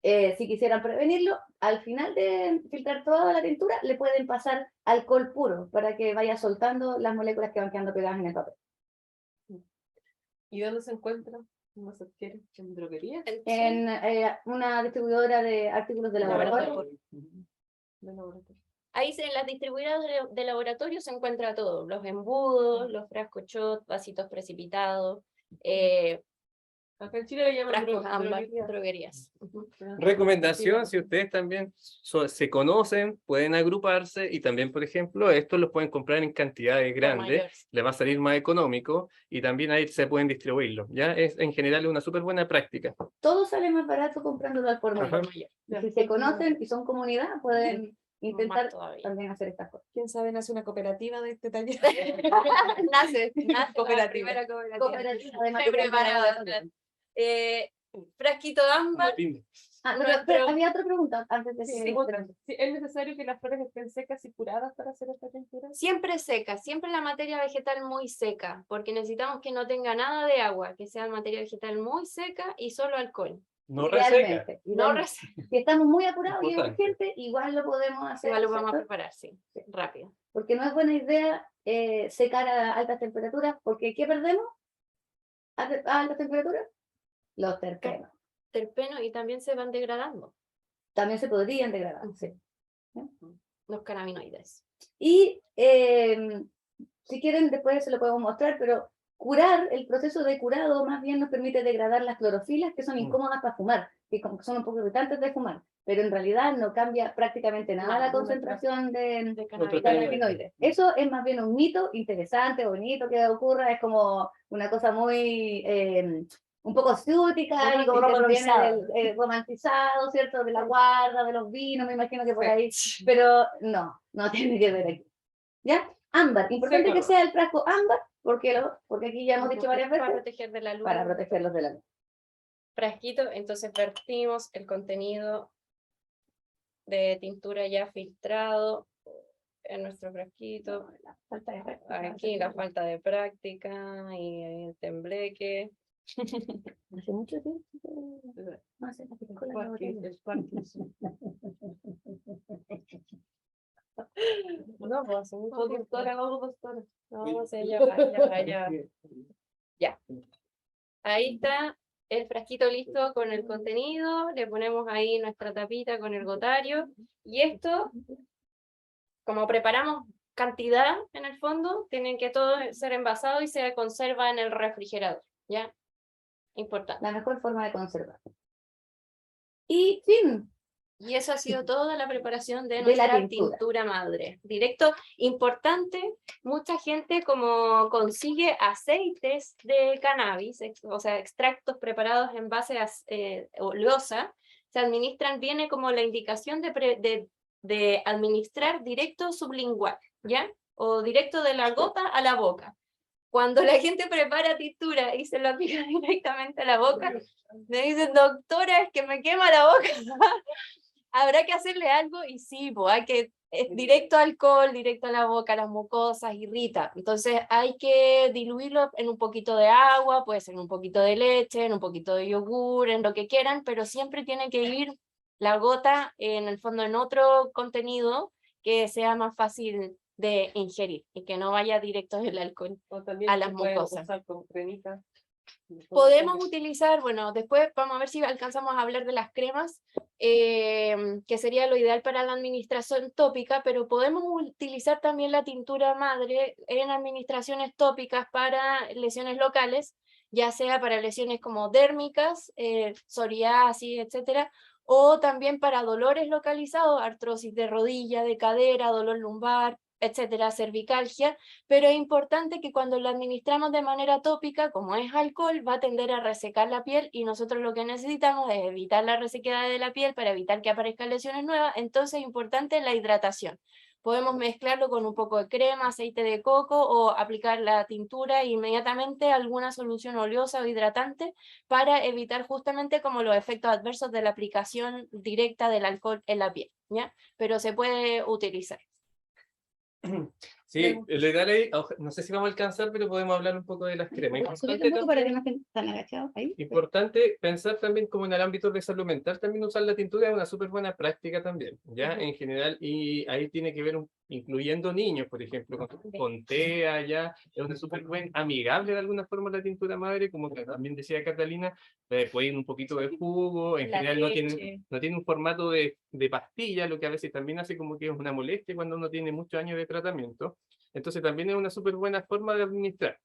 si quisieran prevenirlo, al final de filtrar toda la tintura, le pueden pasar alcohol puro para que vaya soltando las moléculas que van quedando pegadas en el papel. ¿Y dónde se encuentra? ¿Dónde se adquiere? ¿En droguerías? En una distribuidora de artículos de laboratorio. De laboratorio. Ahí en las distribuidoras de laboratorio se encuentra todo, los embudos, los frascos shot, vasitos precipitados, Acá en Chile le llaman frascos ámbar, droguerías. droguerías. Ujú. Recomendación, si ustedes también se conocen, pueden agruparse y también, por ejemplo, estos los pueden comprar en cantidades grandes, mayores. les va a salir más económico y también ahí se pueden distribuirlo. ¿Ya? En general es una súper buena práctica. Todo sale más barato comprándolo al por mayor. Ajá. Y si se conocen y son comunidad, pueden intentar Más todavía. también hacer estas cosas. ¿Quién sabe nace una cooperativa de este taller? nace Cooperativa. la primera cooperativa. Cooperativa de Me material de preparaba, laboratorio. frasquito ámbar. Ah, Pero- pero pero- había otra pregunta antes de Sí, que... sí, ¿es necesario que las flores estén secas y curadas para hacer esta tintura? Siempre seca, siempre la materia vegetal muy seca, porque necesitamos que no tenga nada de agua, que sea materia vegetal muy seca y solo alcohol. No reseca. Idealmente. No Idealmente. reseca, Si estamos muy apurados y Importante. urgentes, igual lo podemos hacer. igual lo vamos a ¿cierto? preparar, sí, rápido. Porque no es buena idea secar a altas temperaturas, porque ¿qué perdemos a altas temperaturas? Los terpenos. Terpeno y también se van degradando También se podrían degradar. Sí. los cannabinoides. Y si quieren, después se lo podemos mostrar, pero el proceso de curado más bien nos permite degradar las clorofilas que son incómodas para fumar. que como que son un poco irritantes de fumar, pero en realidad no cambia prácticamente nada la concentración de cannabinoides. Eso es más bien un mito interesante, bonito que ocurra, es como una cosa muy un poco exótica y como que viene del romantizado, ¿cierto? De la guarda, de los vinos, me imagino que por ahí, pero no tiene que ver aquí. ¿Ya? Ámbar, importante que sea el frasco ámbar, porque aquí ya hemos dicho varias veces, Para proteger de la luz. para protegerlos de la luz. Frasquito, entonces vertimos el contenido de tintura ya filtrado en nuestro frasquito. Aquí la falta de práctica y el tembleque. Hace mucho tiempo. No hace No, pues hace mucho tiempo. Doctora. No, sí, ya va. Ya. Ahí está el frasquito listo con el contenido. Le ponemos ahí nuestra tapita con el gotario. Y esto, como preparamos cantidad en el fondo, tienen que todo ser envasado y se conserva en el refrigerador. ¿Ya? Importante. La mejor forma de conservar. Y fin. Y eso ha sido toda la preparación de De la nuestra tintura. tintura madre. Directo, importante, mucha gente como consigue aceites de cannabis, o sea, extractos preparados en base a oleosa, se administran, viene como la indicación de administrar directo sublingual, ¿ya? O directo de la gota a la boca. Cuando la gente prepara tintura y se lo aplica directamente a la boca, me dicen, doctora, es que me quema la boca. Habrá que hacerle algo y sí, pues hay que, directo alcohol, directo a la boca, las mucosas, irrita. Entonces hay que diluirlo en un poquito de agua, puede ser en un poquito de leche, en un poquito de yogur, en lo que quieran, pero siempre tiene que ir la gota en el fondo en otro contenido que sea más fácil de ingerir y que no vaya directo del alcohol a las mucosas. Con cremita. Podemos utilizar, bueno, después vamos a ver si alcanzamos a hablar de las cremas, que sería lo ideal para la administración tópica, pero podemos utilizar también la tintura madre en administraciones tópicas para lesiones locales, ya sea para lesiones como dérmicas, psoriasis, etcétera, o también para dolores localizados, artrosis de rodilla, de cadera, dolor lumbar, etcétera, cervicalgia, pero es importante que cuando lo administramos de manera tópica, como es alcohol, va a tender a resecar la piel y nosotros lo que necesitamos es evitar la resequedad de la piel para evitar que aparezcan lesiones nuevas, entonces es importante la hidratación. Podemos mezclarlo con un poco de crema, aceite de coco o aplicar la tintura e inmediatamente alguna solución oleosa o hidratante para evitar justamente como los efectos adversos de la aplicación directa del alcohol en la piel, ¿ya? Pero se puede utilizar. Sí, lo ideal ahí, no sé si vamos a alcanzar, pero podemos hablar un poco de las cremas. Subir un poco para que no estén tan agachados ahí. Importante pensar también como en el ámbito de salud mental, también usar la tintura es una súper buena práctica también, ya en general, y ahí tiene que ver, incluyendo niños, por ejemplo, con TEA, ya, es una súper buen, amigable de alguna forma la tintura madre, como que también decía Catalina, puede ir un poquito de jugo, en general no tiene un formato de pastilla, lo que a veces también hace como que es una molestia cuando uno tiene muchos años de tratamiento, entonces también es una súper buena forma de administrar.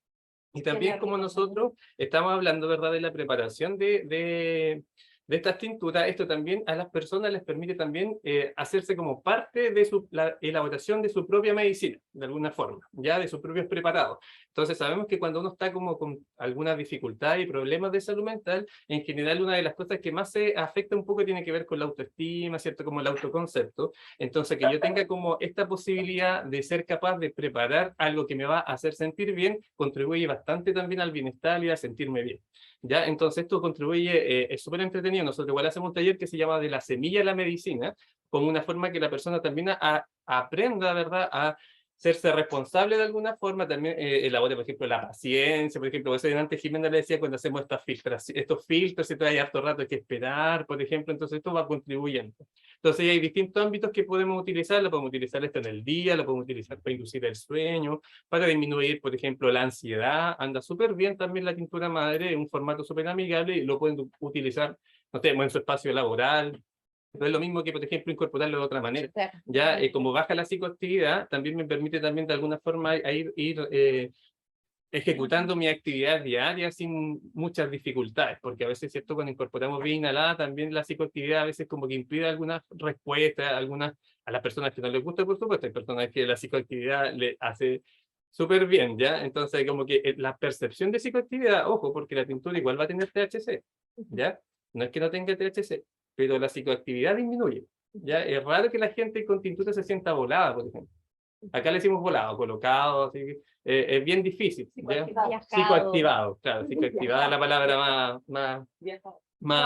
Y también como nosotros estamos hablando, ¿verdad?, de la preparación de estas tinturas, esto también a las personas les permite también hacerse como parte de la elaboración de su propia medicina, de alguna forma, ya de sus propios preparados. Entonces sabemos que cuando uno está como con alguna dificultad y problemas de salud mental, en general una de las cosas que más se afecta un poco tiene que ver con la autoestima, ¿cierto? Como el autoconcepto. Entonces que yo tenga como esta posibilidad de ser capaz de preparar algo que me va a hacer sentir bien, contribuye bastante también al bienestar y a sentirme bien. ¿Ya? Entonces esto contribuye, es súper entretenido. Nosotros igual hacemos un taller que se llama De la semilla a la medicina, como una forma que la persona también aprenda, ¿verdad?, a serse responsable de alguna forma, también elabore, por ejemplo, la paciencia, por ejemplo, eso antes Jimena le decía cuando hacemos estos filtros, y hay harto rato hay que esperar, por ejemplo, entonces esto va contribuyendo. Entonces hay distintos ámbitos que podemos utilizar esto en el día, lo podemos utilizar para inducir el sueño, para disminuir, por ejemplo, la ansiedad, anda súper bien también la tintura madre, en un formato súper amigable, y lo pueden utilizar, no sé, en su espacio laboral. No es lo mismo que, por ejemplo, incorporarlo de otra manera. Claro. Ya, como baja la psicoactividad, también me permite también de alguna forma ir ejecutando mi actividad diaria sin muchas dificultades, porque a veces, ¿cierto? Cuando incorporamos vía inhalada, también la psicoactividad a veces como que impide algunas respuestas, a las personas que no les gusta, por supuesto, hay personas que la psicoactividad le hace súper bien, ¿ya? Entonces, como que la percepción de psicoactividad, ojo, porque la tintura igual va a tener THC, ¿ya? No es que no tenga THC, pero la psicoactividad disminuye, ¿ya? Es raro que la gente con tintura se sienta volada, por ejemplo. Acá le decimos volado, colocado, así que, es bien difícil. ¿Ya? Psicoactivado, claro, psicoactivada es la palabra más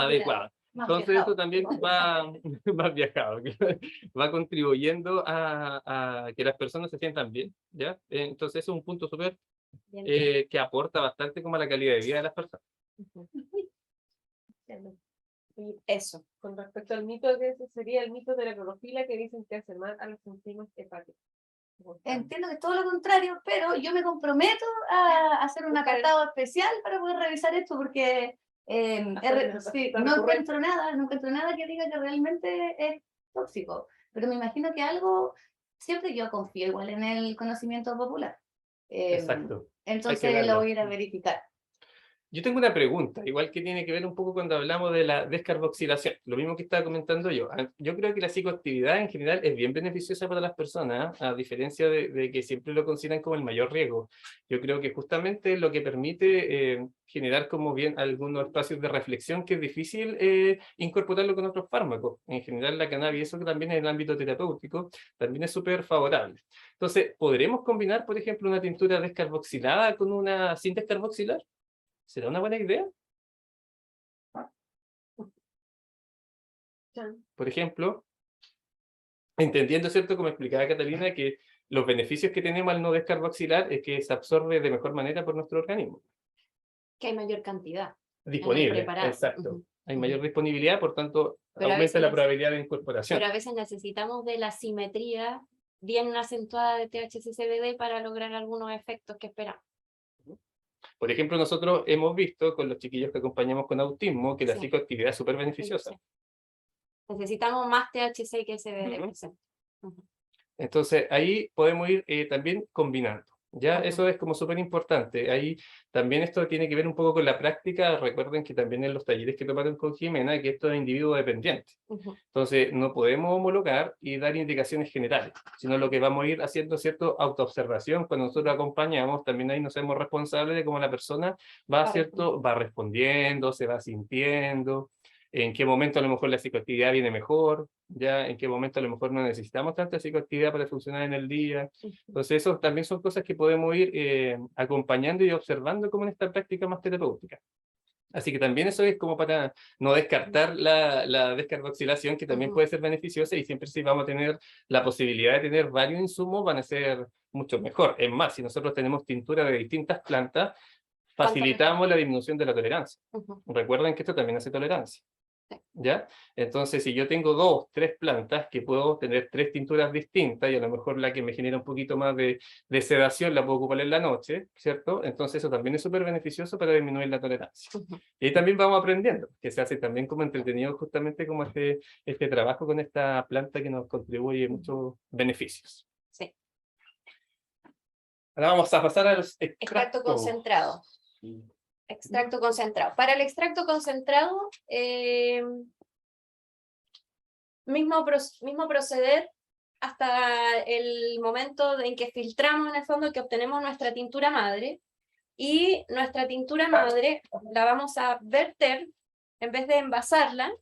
adecuada. Entonces eso también va más viajado, va contribuyendo a que las personas se sientan bien, ¿ya? Entonces es un punto súper que aporta bastante como a la calidad de vida de las personas. Y eso, con respecto al mito, que ese sería el mito de la clorofila que dicen que hace mal a las enzimas hepáticas. Entiendo que es todo lo contrario, pero yo me comprometo a hacer un apartado especial para poder revisar esto, porque sí, no encuentro nada que diga que realmente es tóxico, pero me imagino que algo, siempre yo confío igual en el conocimiento popular. Exacto. Entonces lo voy a ir a verificar. Yo tengo una pregunta, igual que tiene que ver un poco cuando hablamos de la descarboxilación, lo mismo que estaba comentando yo. Yo creo que la psicoactividad en general es bien beneficiosa para las personas, a diferencia de que siempre lo consideran como el mayor riesgo. Yo creo que justamente lo que permite generar como bien algunos espacios de reflexión que es difícil incorporarlo con otros fármacos. En general la cannabis, eso que también en el ámbito terapéutico, también es súper favorable. Entonces, ¿podremos combinar, por ejemplo, una tintura descarboxilada con una sin descarboxilar? ¿Será una buena idea? Por ejemplo, entendiendo, ¿cierto? Como explicaba Catalina, que los beneficios que tenemos al no descarboxilar es que se absorbe de mejor manera por nuestro organismo. Que hay mayor cantidad. Disponible, preparado. exacto. Hay mayor disponibilidad, por tanto, Pero a aumenta veces la probabilidad de incorporación. Pero a veces necesitamos de la simetría bien acentuada de THC-CBD para lograr algunos efectos que esperamos. Por ejemplo, nosotros hemos visto con los chiquillos que acompañamos con autismo que la Sí. psicoactividad es súper beneficiosa. Necesitamos más THC que CBD. Entonces, ahí podemos ir también combinando. ¿Ya? Eso es como súper importante. Ahí también esto tiene que ver un poco con la práctica. Recuerden que también en los talleres que tomaron con Jimena, que esto es individuo dependiente. Entonces, no podemos homologar y dar indicaciones generales, sino lo que vamos a ir haciendo, ¿cierto? Autoobservación. Cuando nosotros acompañamos, también ahí nos hacemos responsables de cómo la persona va, ¿cierto? Va respondiendo, se va sintiendo, en qué momento a lo mejor la psicoactividad viene mejor, ya en qué momento a lo mejor no necesitamos tanta psicoactividad para funcionar en el día. Entonces, eso también son cosas que podemos ir acompañando y observando como en esta práctica más terapéutica. Así que también eso es como para no descartar la descarboxilación, que también puede ser beneficiosa, y siempre si vamos a tener la posibilidad de tener varios insumos, van a ser mucho mejor. Es más, si nosotros tenemos tintura de distintas plantas, facilitamos la disminución de la tolerancia. Recuerden que esto también hace tolerancia. ¿Ya? Entonces, si yo tengo 2, 3 plantas, que puedo tener 3 tinturas distintas, y a lo mejor la que me genera un poquito más de sedación la puedo ocupar en la noche, ¿cierto? Entonces eso también es súper beneficioso para disminuir la tolerancia. Y ahí también vamos aprendiendo, que se hace también como entretenido justamente como este trabajo con esta planta que nos contribuye muchos beneficios. Sí. Ahora vamos a pasar a los Extracto concentrado. Extracto concentrado. Para el extracto concentrado, mismo proceder hasta el momento en que filtramos en el fondo, que obtenemos nuestra tintura madre, y nuestra tintura madre la vamos a verter, en vez de envasarla,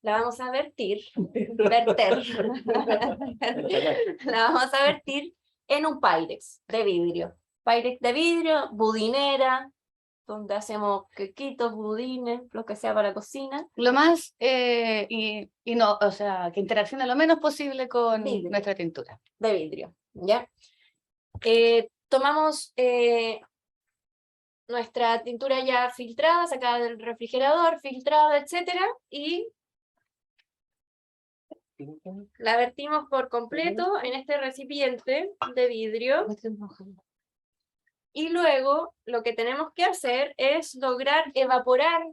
la vamos a verter, la vamos a vertir en un Pyrex de vidrio. Pyrex de vidrio, budinera, donde hacemos quequitos, budines, lo que sea para cocina. Lo más, y no, o sea, que interaccione lo menos posible con Vidrio. nuestra tintura. De vidrio, ¿ya? Tomamos nuestra tintura ya filtrada, sacada del refrigerador, filtrada, etcétera, y la vertimos por completo en este recipiente de vidrio. Y luego lo que tenemos que hacer es lograr evaporar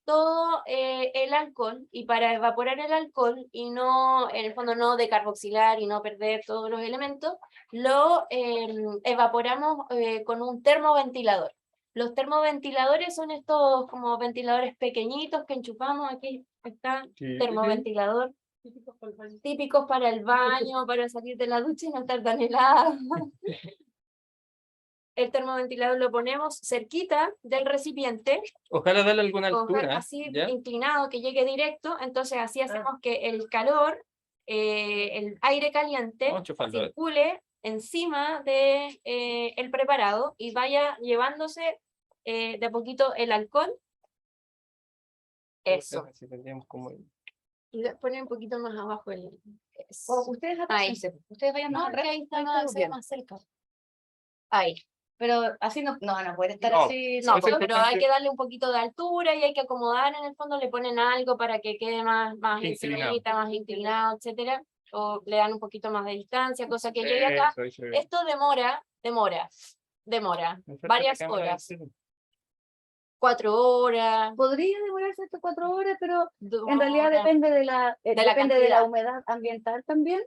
todo el alcohol, y para evaporar el alcohol y no, en el fondo no decarboxilar y no perder todos los elementos, lo evaporamos con un termoventilador. Los termoventiladores son estos como ventiladores pequeñitos que enchufamos. Aquí está Sí. termoventilador, Típicos para el baño. típicos para el baño, para salir de la ducha y no estar tan helado. El termoventilador lo ponemos cerquita del recipiente, Ojalá darle alguna ojalá altura, así ¿ya? inclinado, que llegue directo, entonces así hacemos que el calor, el aire caliente, Vamos enchufando. circule encima de el preparado y vaya llevándose de a poquito el alcohol. Eso. Así tendríamos como... Y poner un poquito más abajo el... O ustedes apáñense, ustedes vayan más No, atrás. porque ahí está ahí más, estamos se ve bien. más cerca. Ahí. Pero así no puede estar No. así. No, Eso es pero hay porque- que darle un poquito de altura y hay que acomodar en el fondo, le ponen algo para que quede más Inclinado. encimita, más inclinado, etcétera. O le dan un poquito más de distancia, cosa que llegue acá. Eso. Esto demora varias horas, 4 horas. Podría demorarse hasta 4 horas, pero en no, realidad horas, depende de la cantidad. humedad ambiental también.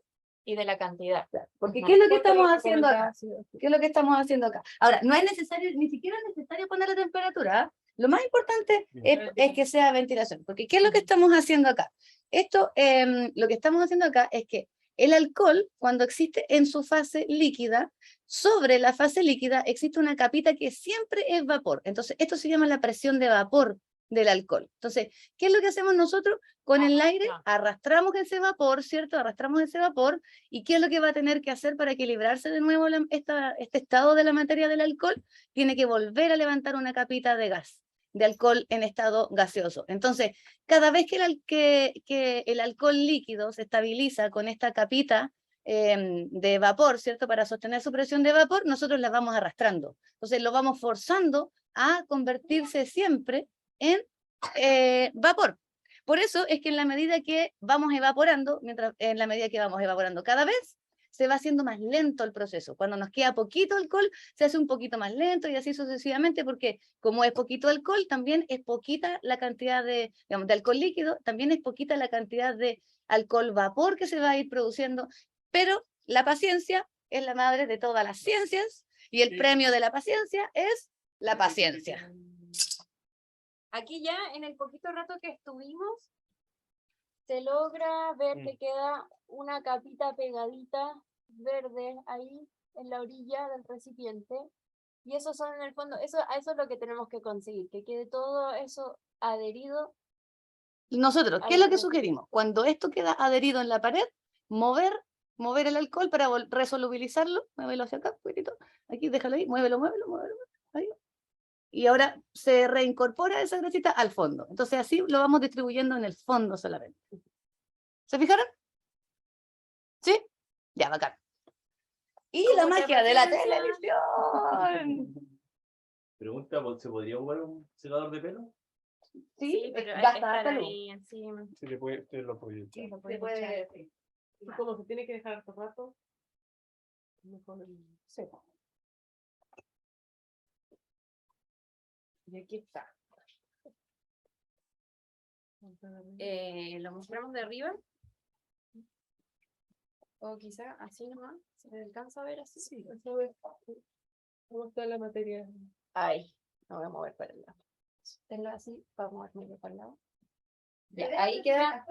y de la cantidad. Porque Ujú. ¿qué es lo que Porque estamos lo haciendo acá? comentaba, sí. ¿Qué es lo que estamos haciendo acá? Ahora, no es necesario, ni siquiera es necesario poner la temperatura. ¿Ah? Lo más importante es que sea ventilación. Porque ¿qué es lo que estamos haciendo acá? Esto, lo que estamos haciendo acá es que el alcohol, cuando existe en su fase líquida, sobre la fase líquida existe una capita que siempre es vapor. Entonces, esto se llama la presión de vapor del alcohol. Entonces, ¿qué es lo que hacemos nosotros? Con el aire arrastramos ese vapor, ¿cierto? Arrastramos ese vapor, ¿y qué es lo que va a tener que hacer para equilibrarse de nuevo este estado de la materia del alcohol? Tiene que volver a levantar una capita de gas, de alcohol en estado gaseoso. Entonces, cada vez que el alcohol líquido se estabiliza con esta capita de vapor, ¿cierto? Para sostener su presión de vapor, nosotros la vamos arrastrando. Entonces, lo vamos forzando a convertirse siempre en vapor. Por eso es que en la medida que vamos evaporando, en la medida que vamos evaporando cada vez, se va haciendo más lento el proceso. Cuando nos queda poquito alcohol, se hace un poquito más lento y así sucesivamente, porque como es poquito alcohol, también es poquita la cantidad de alcohol líquido, también es poquita la cantidad de alcohol vapor que se va a ir produciendo, pero la paciencia es la madre de todas las ciencias y el premio de la paciencia es la paciencia. Aquí ya en el poquito rato que estuvimos, se logra ver que queda una capita pegadita verde ahí en la orilla del recipiente. Y eso son en el fondo, eso es lo que tenemos que conseguir, que quede todo eso adherido. Nosotros, ¿qué es lo que sugerimos? Cuando esto queda adherido en la pared, mover el alcohol para resolubilizarlo, muévelo hacia acá, poquitito, aquí déjalo ahí, muévelo, ahí. Y ahora se reincorpora esa grasita al fondo. Entonces así lo vamos distribuyendo en el fondo solamente. ¿Se fijaron? ¿Sí? Ya, bacán. Y la magia de la televisión. Pregunta, ¿se podría jugar un secador de pelo? Sí, pero hay que gasta estar harta luz. ahí encima. Sí, te lo puedo Sí, lo Se puedes puede echar. decir. Y como se tiene que dejar harto rato, mejor sepa. Y aquí está. Lo mostramos de arriba. O quizá así nomás, se le alcanza a ver así. Sí, eso es cómo está la materia. Ahí, me voy a mover para el lado. Tenlo así para moverme para el lado. Ya, ahí queda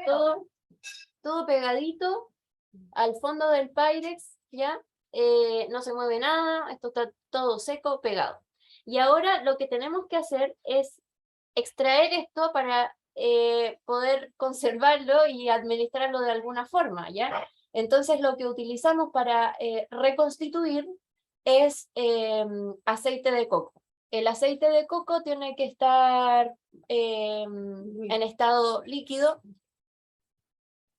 todo pegadito al fondo del Pyrex, ¿ya? No se mueve nada, esto está todo seco, pegado. Y ahora lo que tenemos que hacer es extraer esto para poder conservarlo y administrarlo de alguna forma, ¿ya? Entonces lo que utilizamos para reconstituir es aceite de coco. El aceite de coco tiene que estar en estado líquido,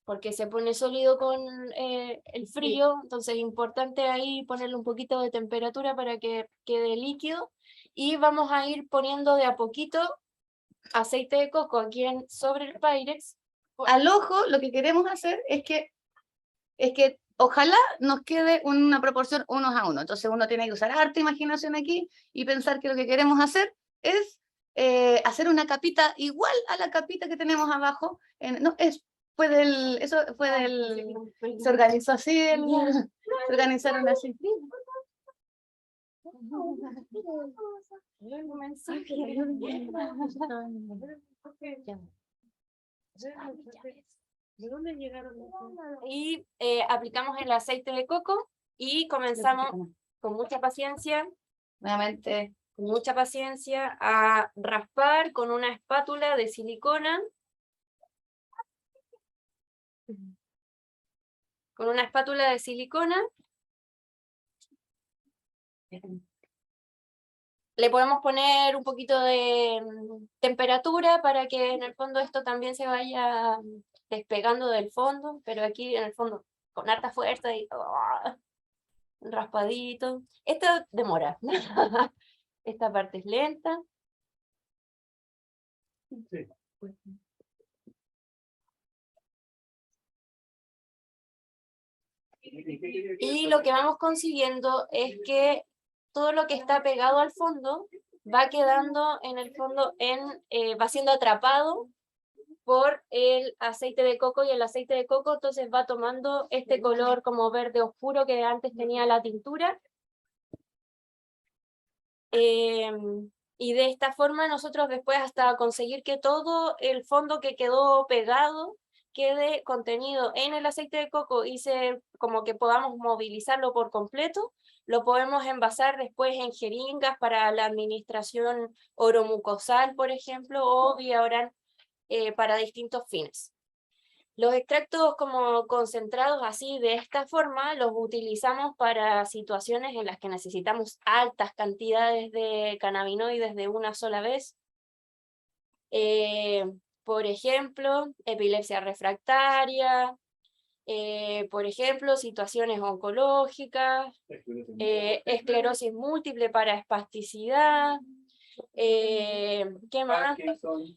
porque se pone sólido con el frío, entonces es importante ahí ponerle un poquito de temperatura para que quede líquido, y vamos a ir poniendo de a poquito aceite de coco aquí sobre el Pyrex. Al ojo, lo que queremos hacer es que ojalá nos quede una proporción 1 a 1. Entonces uno tiene que usar harta imaginación aquí y pensar que lo que queremos hacer es hacer una capita igual a la capita que tenemos abajo. No, eso fue del, se organizó así, se organizaron así. ¿De dónde llegaron? Y aplicamos el aceite de coco y comenzamos con mucha paciencia, Nuevamente, con mucha paciencia a raspar con una espátula de silicona. Con una espátula de silicona. Le podemos poner un poquito de temperatura para que en el fondo esto también se vaya despegando del fondo, pero aquí en el fondo con harta fuerza y un raspadito. Esto demora. Esta parte es lenta. Sí. Y lo que vamos consiguiendo es que todo lo que está pegado al fondo va quedando en el fondo, va siendo atrapado por el aceite de coco, y el aceite de coco entonces va tomando este color como verde oscuro que antes tenía la tintura. Y de esta forma nosotros después, hasta conseguir que todo el fondo que quedó pegado quede contenido en el aceite de coco y como que podamos movilizarlo por completo, lo podemos envasar después en jeringas para la administración oromucosal, por ejemplo, o vía oral para distintos fines. Los extractos como concentrados así de esta forma los utilizamos para situaciones en las que necesitamos altas cantidades de cannabinoides de una sola vez. Por ejemplo, epilepsia refractaria, por ejemplo, situaciones oncológicas, esclerosis múltiple para espasticidad. ¿Qué más?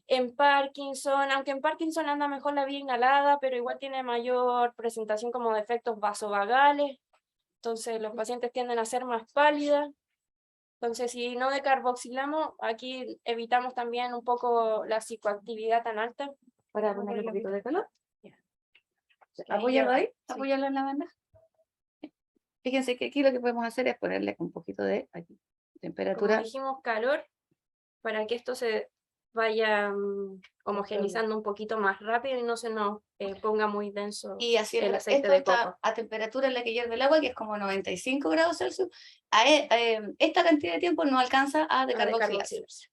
En Parkinson, aunque en Parkinson anda mejor la vía inhalada, pero igual tiene mayor presentación como de efectos vasovagales, entonces los pacientes tienden a ser más pálidas. Entonces, si no decarboxilamos, aquí evitamos también un poco la psicoactividad tan alta. para ponerle un poquito de calor. Ahí Apóyalo ya- ahí, sí. apóyalo en la banda. Fíjense que aquí lo que podemos hacer es ponerle un poquito de aquí, Como temperatura. dijimos, calor, para que esto se vaya homogenizando un poquito más rápido y no se nos ponga muy denso Y así el aceite esto de está coco. a temperatura en la que hierve el agua, que es como 95 grados Celsius. Esta cantidad de tiempo no alcanza a decarboxilarse. Decarboxilarse.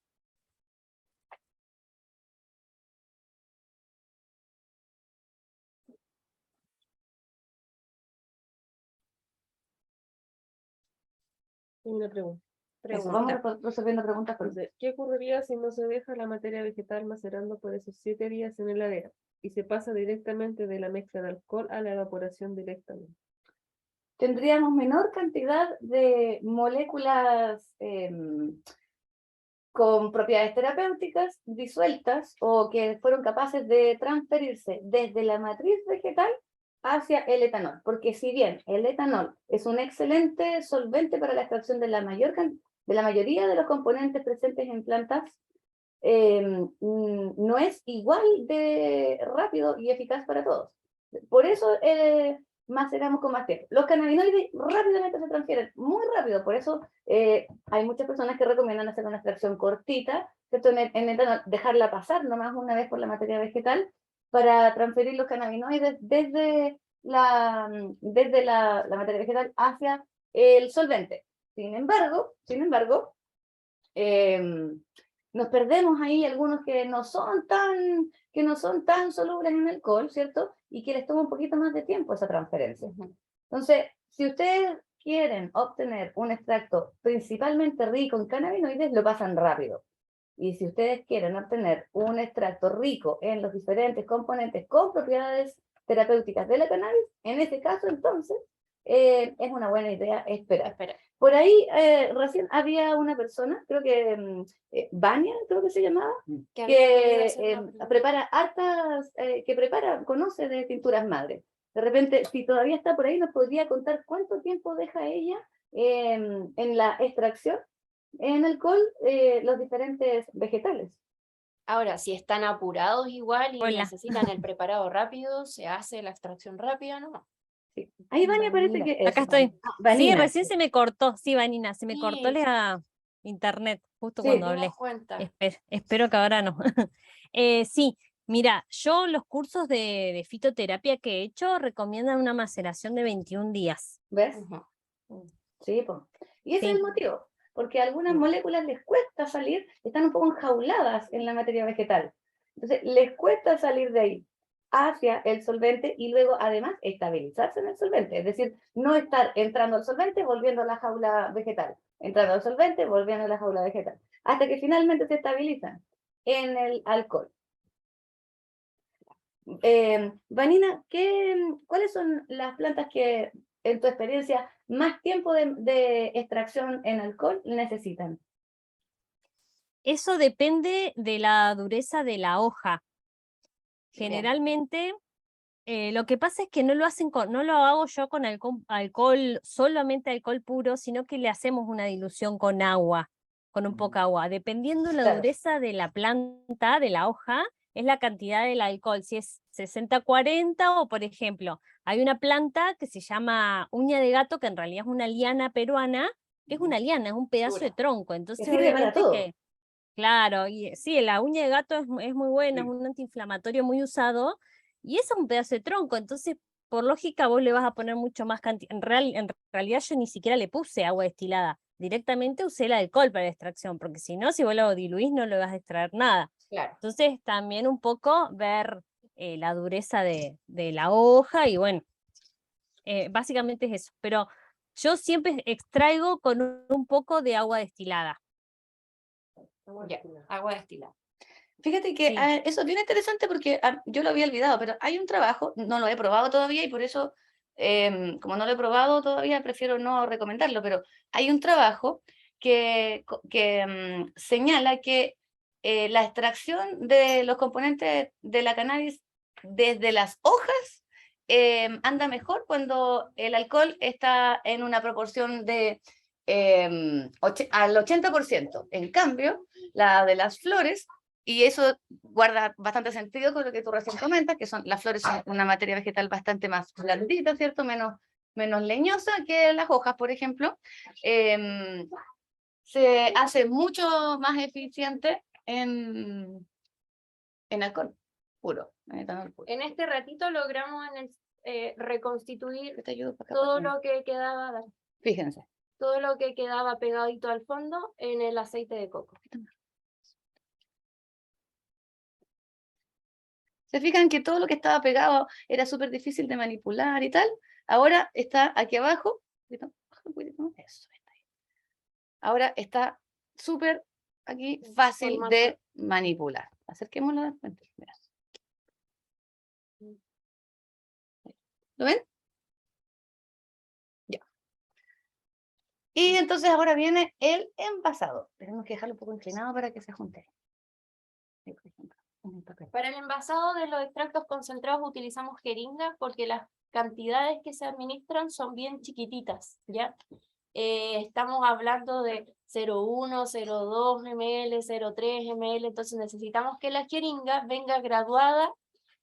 Una pregunta. Eso, vamos resolviendo preguntas por Dice, ¿qué ocurriría si no se deja la materia vegetal macerando por esos 7 días en la heladera y se pasa directamente de la mezcla de alcohol a la evaporación directamente? Tendríamos menor cantidad de moléculas con propiedades terapéuticas disueltas o que fueron capaces de transferirse desde la matriz vegetal hacia el etanol, porque si bien el etanol es un excelente solvente para la extracción de la mayoría de los componentes presentes en plantas, no es igual de rápido y eficaz para todos. Por eso maceramos con más tiempo. Los cannabinoides rápidamente se transfieren, muy rápido, por eso hay muchas personas que recomiendan hacer una extracción cortita, ¿cierto? En etanol, dejarla pasar nomás una vez por la materia vegetal para transferir los cannabinoides desde la materia vegetal hacia el solvente. Sin embargo, nos perdemos ahí algunos que no son tan solubles en alcohol, ¿cierto? Y que les toma un poquito más de tiempo esa transferencia. Entonces, si ustedes quieren obtener un extracto principalmente rico en cannabinoides, lo pasan rápido. Y si ustedes quieren obtener un extracto rico en los diferentes componentes con propiedades terapéuticas de la cannabis, en ese caso, entonces, es una buena idea esperar. Por ahí recién había una persona, creo que Vania, creo que se llamaba, que prepara conoce de tinturas madre. De repente, si todavía está por ahí, nos podría contar cuánto tiempo deja ella en la extracción en alcohol los diferentes vegetales. Ahora, si están apurados igual y Hola. necesitan el preparado rápido, se hace la extracción rápida, ¿no? Sí. Ahí Vania parece que Acá eso, estoy. ah, Sí, Vanina. recién se me cortó. Sí, Vanina, se me cortó Sí, la internet justo Sí. cuando Nos hablé. dimos cuenta. Espero que ahora no. Sí, mira, yo los cursos de fitoterapia que he hecho recomiendan una maceración de 21 días. ¿Ves? Ujú. Sí, pues. Y ese es Sí. el motivo, porque a algunas moléculas les cuesta salir, están un poco enjauladas en la materia vegetal. Entonces, les cuesta salir de ahí hacia el solvente y luego, además, estabilizarse en el solvente. Es decir, no estar entrando al solvente, volviendo a la jaula vegetal. Entrando al solvente, volviendo a la jaula vegetal. Hasta que finalmente se estabilizan en el alcohol. Vanina, ¿cuáles son las plantas que, en tu experiencia, más tiempo de extracción en alcohol necesitan? Eso depende de la dureza de la hoja. Bien. Generalmente, lo que pasa es que no lo hacen no lo hago yo con alcohol, solamente alcohol puro, sino que le hacemos una dilución con agua, con un poco agua. Dependiendo la Claro. dureza de la planta, de la hoja, es la cantidad del alcohol. Si es 60-40 o, por ejemplo, hay una planta que se llama uña de gato, que en realidad es una liana peruana, que es una liana, es un pedazo de Dura. tronco. Que Entonces, sirve para obviamente todo. que, claro, y sí, la uña de gato es muy buena, Sí. es un antiinflamatorio muy usado, y eso es un pedazo de tronco, entonces por lógica vos le vas a poner mucho más cantidad. En realidad yo ni siquiera le puse agua destilada, directamente usé el alcohol para la extracción, porque si no, si vos lo diluís no le vas a extraer nada. Claro. Entonces también un poco ver la dureza de la hoja y bueno, básicamente es eso. Pero yo siempre extraigo con un poco de agua destilada. Ya, agua destilada. Fíjate que Sí. eso es bien interesante porque yo lo había olvidado, pero hay un trabajo, no lo he probado todavía y por eso, como no lo he probado todavía, prefiero no recomendarlo, pero hay un trabajo que señala que la extracción de los componentes de la cannabis desde las hojas anda mejor cuando el alcohol está en una proporción de al 80%. En cambio, la de las flores, y eso guarda bastante sentido con lo que tú recién comentas, que las flores son una materia vegetal bastante más blandita, ¿cierto? Menos leñosa que las hojas, por ejemplo. Se hace mucho más eficiente en alcohol puro, en etanol puro. En este ratito logramos reconstituir Te ayudo para acá, todo para lo que quedaba, Fíjense. todo lo que quedaba pegadito al fondo en el aceite de coco. ¿Se fijan que todo lo que estaba pegado era súper difícil de manipular y tal? Ahora está aquí abajo. Eso, está ahí. Ahora está súper aquí fácil de manipular. Acerquémoslo de frente. ¿Lo ven? Ya. Y entonces ahora viene el envasado. Tenemos que dejarlo un poco inclinado para que se junte. Ahí, por ejemplo, en el papel. Para el envasado de los extractos concentrados utilizamos jeringas porque las cantidades que se administran son bien chiquititas, ¿ya? Estamos hablando de 0,1, 0,2 ml, 0,3 ml, entonces necesitamos que la jeringa venga graduada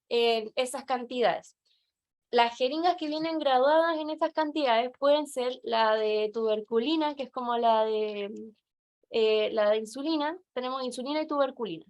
en esas cantidades. Las jeringas que vienen graduadas en esas cantidades pueden ser la de tuberculina, que es como la de insulina. Tenemos insulina y tuberculina.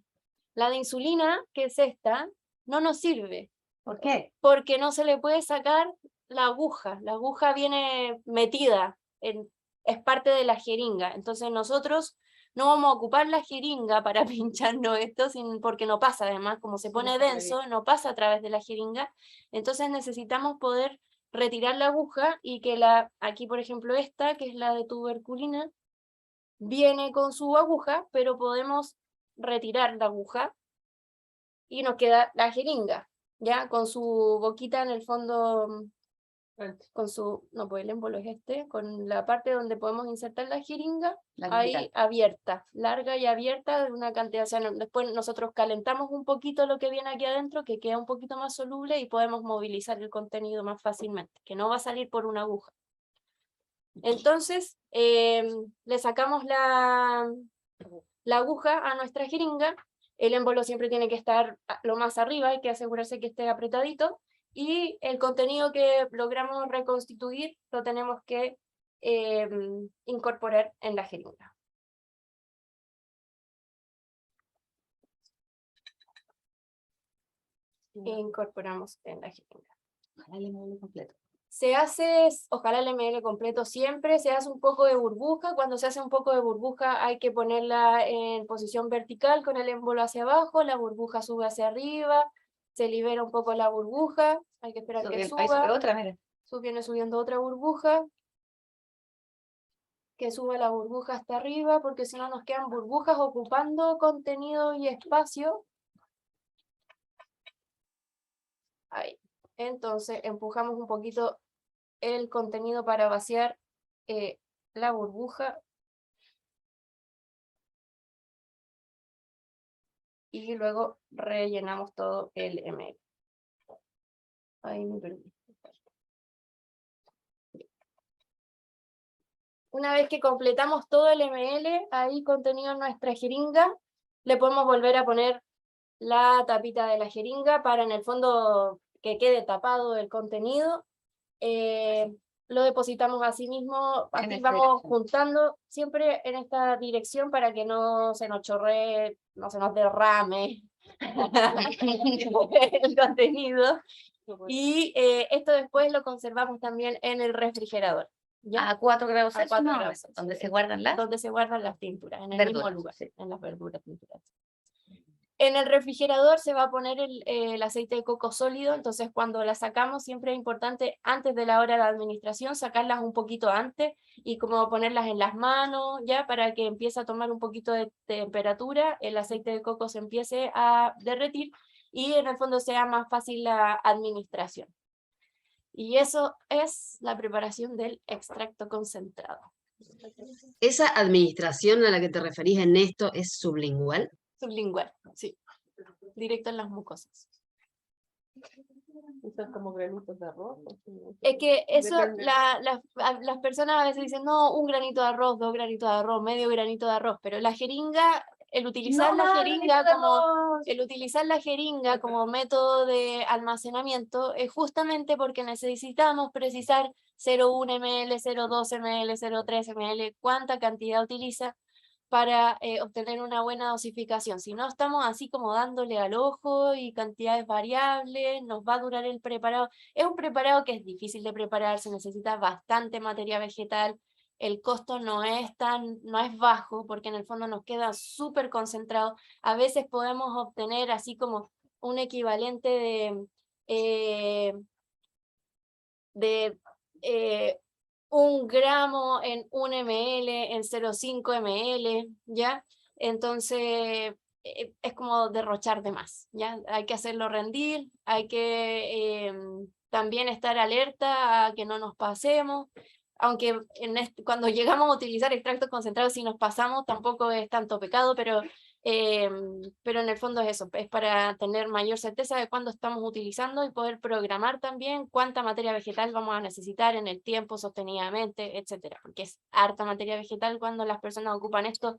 La de insulina, que es esta, no nos sirve. ¿Por qué? Porque no se le puede sacar la aguja. La aguja viene metida, es parte de la jeringa. Entonces nosotros no vamos a ocupar la jeringa para pincharnos esto, porque no pasa, además, como se pone denso, no pasa a través de la jeringa. Entonces necesitamos poder retirar la aguja y que aquí por ejemplo esta, que es la de tuberculina, viene con su aguja, pero podemos retirar la aguja y nos queda la jeringa, ya con su boquita en el fondo, con su, no, pues el émbolo es con la parte donde podemos insertar la jeringa, ahí abierta, larga y abierta de una cantidad, o sea, después nosotros calentamos un poquito lo que viene aquí adentro, que queda un poquito más soluble y podemos movilizar el contenido más fácilmente, que no va a salir por una aguja. Entonces, le sacamos la aguja a nuestra jeringa. El émbolo siempre tiene que estar lo más arriba, hay que asegurarse que esté apretadito. Y el contenido que logramos reconstituir lo tenemos que incorporar en la jeringa. Incorporamos en la jeringa. Ojalá el ML completo. Se hace, ojalá el ml completo siempre, se hace un poco de burbuja. Cuando se hace un poco de burbuja hay que ponerla en posición vertical con el émbolo hacia abajo, la burbuja sube hacia arriba, se libera un poco la burbuja, hay que esperar que Ahí suba. sube otra, mira. Viene subiendo otra burbuja. Que suba la burbuja hasta arriba, porque si no nos quedan burbujas ocupando contenido y espacio. Ahí. Entonces empujamos un poquito el contenido para vaciar la burbuja. Y luego rellenamos todo el ml. Ahí me perdí. Una vez que completamos todo el ml, ahí contenido en nuestra jeringa, le podemos volver a poner la tapita de la jeringa para en el fondo que quede tapado el contenido. Lo depositamos así mismo, así vamos juntando siempre en esta dirección para que no se nos chorree, no se nos derrame el contenido. Y esto después lo conservamos también en el refrigerador. ¿Ya? A 4 grados A Celsius, 4 no, grados, donde sí. se guardan las Donde se guardan las tinturas, en el verduras, mismo lugar, sí. en las verduras tinturas. En el refrigerador se va a poner el aceite de coco sólido, entonces cuando la sacamos siempre es importante antes de la hora de la administración sacarlas un poquito antes y como ponerlas en las manos ya para que empiece a tomar un poquito de temperatura, el aceite de coco se empiece a derretir y en el fondo sea más fácil la administración. Y eso es la preparación del extracto concentrado. ¿Esa administración a la que te referís en esto es sublingual? Sublingual, sí. Directo en las mucosas. Son como granitos de arroz. Es que eso, Depende. las personas a veces dicen, no, un granito de arroz, 2 granitos de arroz, medio granito de arroz, pero la jeringa, el utilizar la jeringa como método de almacenamiento es justamente porque necesitamos precisar 0,1 ml, 0,2 ml, 0,3 ml, cuánta cantidad utiliza para obtener una buena dosificación. Si no estamos así como dándole al ojo y cantidades variables, nos va a durar el preparado. Es un preparado que es difícil de preparar, se necesita bastante materia vegetal, el costo no es bajo porque en el fondo nos queda súper concentrado. A veces podemos obtener así como un equivalente de 1 gramo en 1 ml, en 0,5 ml, ¿ya? Entonces es como derrochar de más, ¿ya? Hay que hacerlo rendir, hay que también estar alerta a que no nos pasemos, aunque cuando llegamos a utilizar extractos concentrados si nos pasamos tampoco es tanto pecado, pero en el fondo es eso, es para tener mayor certeza de cuándo estamos utilizando y poder programar también cuánta materia vegetal vamos a necesitar en el tiempo sostenidamente, etcétera, porque es harta materia vegetal cuando las personas ocupan esto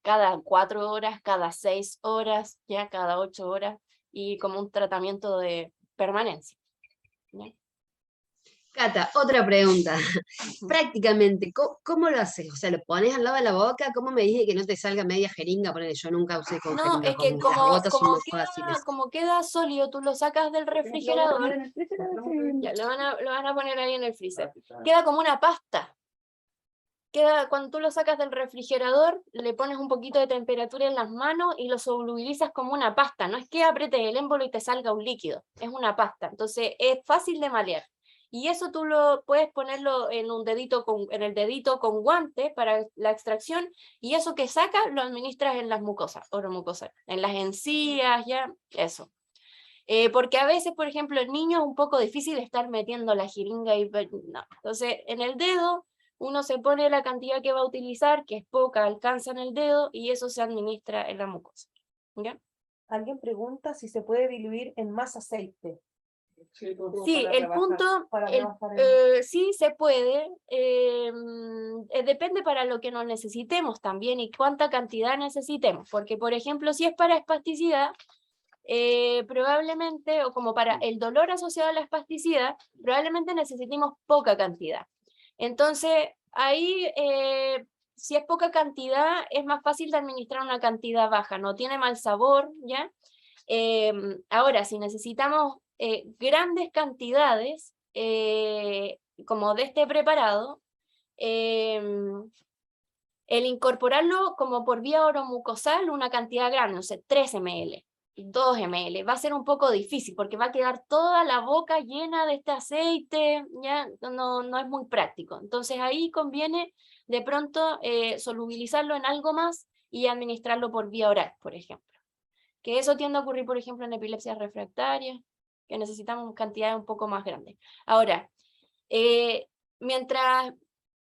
cada 4 horas, cada 6 horas, ya cada 8 horas, y como un tratamiento de permanencia. ¿Ya? Cata, otra pregunta. Prácticamente, ¿cómo lo haces? O sea, ¿lo pones al lado de la boca? ¿Cómo me dice que no te salga media jeringa? Ponele, yo nunca usé con No, jeringa es que común. Las gotas son más queda, fáciles. como queda sólido, tú lo sacas del refrigerador, ya, lo van a poner ahí en el freezer. Queda como una pasta. Cuando tú lo sacas del refrigerador, le pones un poquito de temperatura en las manos y lo solubilizas como una pasta. No es que apretes el émbolo y te salga un líquido, es una pasta. Entonces es fácil de malear. Y eso tú lo puedes ponerlo en en el dedito con guante para la extracción, y eso que sacas lo administras en las mucosas, oromucosas, en las encías, ya, eso. Porque a veces, por ejemplo, el niño es un poco difícil estar metiendo la jeringa y no. Entonces, en el dedo, uno se pone la cantidad que va a utilizar, que es poca, alcanza en el dedo, y eso se administra en la mucosa. ¿Ya? Alguien pregunta si se puede diluir en más aceite. Sí, el punto, sí se puede, depende para lo que nos necesitemos también y cuánta cantidad necesitemos, porque por ejemplo, si es para espasticidad, probablemente, o como para el dolor asociado a la espasticidad, probablemente necesitemos poca cantidad. Entonces, ahí, si es poca cantidad, es más fácil de administrar una cantidad baja, no tiene mal sabor, ¿ya? Ahora, si necesitamos grandes cantidades, como de este preparado, el incorporarlo como por vía oromucosal, una cantidad grande, no sé, 3 ml, 2 ml, va a ser un poco difícil porque va a quedar toda la boca llena de este aceite, ya no es muy práctico. Entonces ahí conviene de pronto solubilizarlo en algo más y administrarlo por vía oral, por ejemplo. Que eso tiende a ocurrir, por ejemplo, en epilepsias refractarias, que necesitamos cantidades un poco más grandes. Ahora, mientras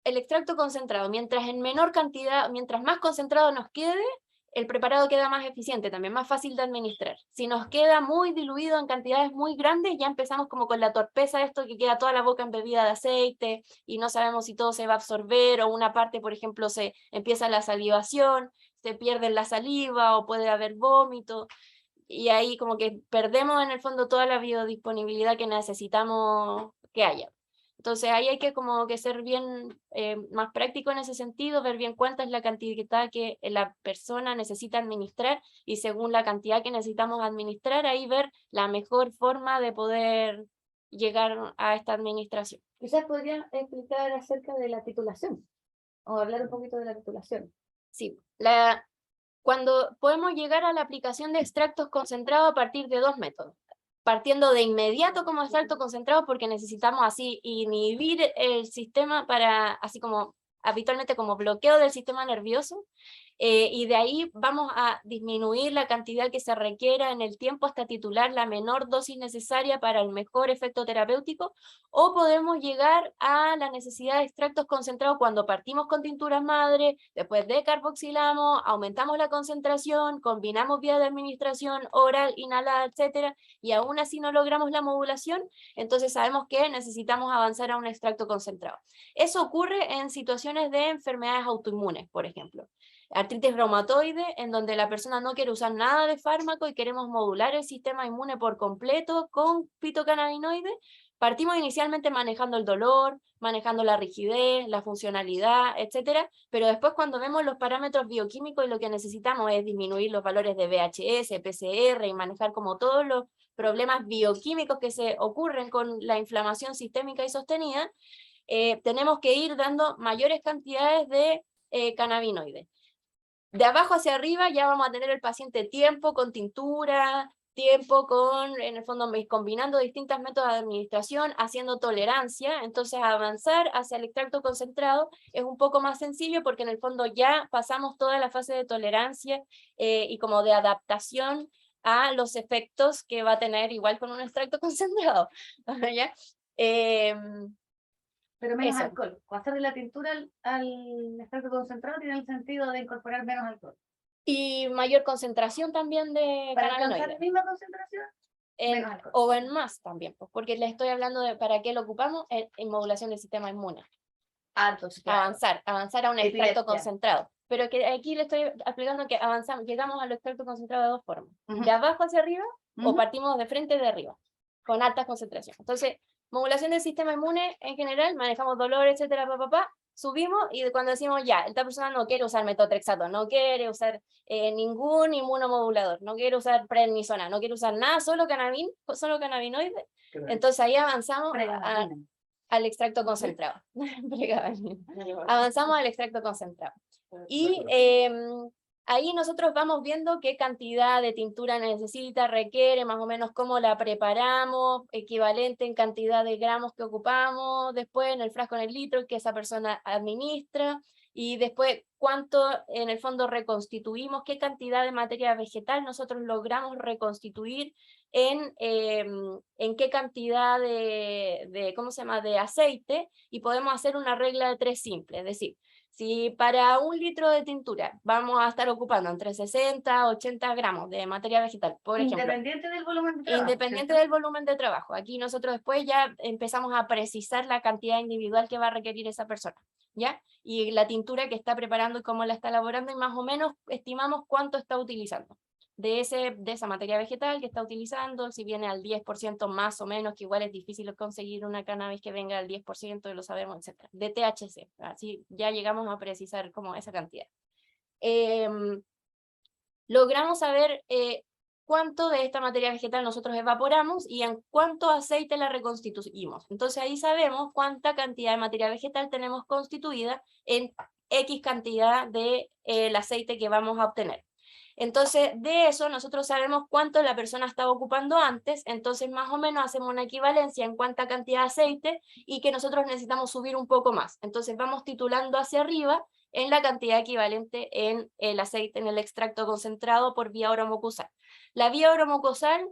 el extracto concentrado, mientras en menor cantidad, mientras más concentrado nos quede, el preparado queda más eficiente, también más fácil de administrar. Si nos queda muy diluido en cantidades muy grandes, ya empezamos como con la torpeza de esto, que queda toda la boca embebida de aceite, y no sabemos si todo se va a absorber, o una parte, por ejemplo, se empieza la salivación, se pierde la saliva, o puede haber vómito, y ahí como que perdemos en el fondo toda la biodisponibilidad que necesitamos que haya. Entonces ahí hay que como que ser bien más práctico en ese sentido, ver bien cuánta es la cantidad que la persona necesita administrar, y según la cantidad que necesitamos administrar, ahí ver la mejor forma de poder llegar a esta administración. Quizás podría explicar acerca de la titulación, o hablar un poquito de la titulación. Sí, cuando podemos llegar a la aplicación de extractos concentrados a partir de 2 métodos. Partiendo de inmediato como extracto concentrado, porque necesitamos así inhibir el sistema para, así como habitualmente como bloqueo del sistema nervioso, y de ahí vamos a disminuir la cantidad que se requiera en el tiempo hasta titular la menor dosis necesaria para el mejor efecto terapéutico, o podemos llegar a la necesidad de extractos concentrados cuando partimos con tinturas madre, después decarboxilamos, aumentamos la concentración, combinamos vías de administración oral, inhalada, etcétera, y aún así no logramos la modulación, entonces sabemos que necesitamos avanzar a un extracto concentrado. Eso ocurre en situaciones de enfermedades autoinmunes, por ejemplo. Artritis reumatoide, en donde la persona no quiere usar nada de fármaco y queremos modular el sistema inmune por completo con fitocannabinoides. Partimos inicialmente manejando el dolor, manejando la rigidez, la funcionalidad, etcétera, pero después cuando vemos los parámetros bioquímicos y lo que necesitamos es disminuir los valores de VHS, PCR y manejar como todos los problemas bioquímicos que se ocurren con la inflamación sistémica y sostenida, tenemos que ir dando mayores cantidades de cannabinoides. De abajo hacia arriba ya vamos a tener el paciente tiempo con tintura, tiempo con, en el fondo, combinando distintos métodos de administración, haciendo tolerancia. Entonces avanzar hacia el extracto concentrado es un poco más sencillo porque en el fondo ya pasamos toda la fase de tolerancia y como de adaptación a los efectos que va a tener igual con un extracto concentrado. ¿Ya? Pero menos Eso. alcohol. Pasar de la tintura al extracto concentrado tiene el sentido de incorporar menos alcohol. Y mayor concentración también de Para alcanzar cannabinoides. la misma concentración, menos alcohol. O en más también, pues, porque le estoy hablando de para qué lo ocupamos en modulación del sistema inmune. Entonces, claro. Avanzar a un extracto Epilepsia. concentrado. Pero que aquí le estoy explicando que llegamos al extracto concentrado de 2 formas. Ujú. De abajo hacia arriba o Ujú. partimos de frente de arriba, con altas concentraciones. Entonces, modulación del sistema inmune en general, manejamos dolor, etcétera, subimos y cuando decimos ya, esta persona no quiere usar metotrexato, no quiere usar ningún inmunomodulador, no quiere usar prednisona, no quiere usar nada, solo cannabinoides, entonces ahí avanzamos al extracto concentrado. Avanzamos al extracto concentrado. Y ahí nosotros vamos viendo qué cantidad de tintura necesita, requiere, más o menos cómo la preparamos, equivalente en cantidad de gramos que ocupamos, después en el frasco, en el litro que esa persona administra, y después cuánto en el fondo reconstituimos, qué cantidad de materia vegetal nosotros logramos reconstituir en qué cantidad de ¿cómo se llama?, de aceite, y podemos hacer una regla de 3 simple, es decir, Si para 1 litro de tintura vamos a estar ocupando entre 60 a 80 gramos de materia vegetal, por ejemplo, Independiente del volumen de trabajo. independiente ¿cierto? del volumen de trabajo. Aquí nosotros después ya empezamos a precisar la cantidad individual que va a requerir esa persona, ¿ya? Y la tintura que está preparando y cómo la está elaborando, y más o menos estimamos cuánto está utilizando de esa materia vegetal que está utilizando, si viene al 10% más o menos, que igual es difícil conseguir una cannabis que venga al 10%, lo sabemos, etc. De THC, así ya llegamos a precisar como esa cantidad. Logramos saber cuánto de esta materia vegetal nosotros evaporamos y en cuánto aceite la reconstituimos. Entonces ahí sabemos cuánta cantidad de materia vegetal tenemos constituida en X cantidad de el aceite que vamos a obtener. Entonces, de eso nosotros sabemos cuánto la persona estaba ocupando antes, entonces más o menos hacemos una equivalencia en cuánta cantidad de aceite y que nosotros necesitamos subir un poco más. Entonces vamos titulando hacia arriba en la cantidad equivalente en el aceite, en el extracto concentrado por vía oromucosal. La vía oromucosal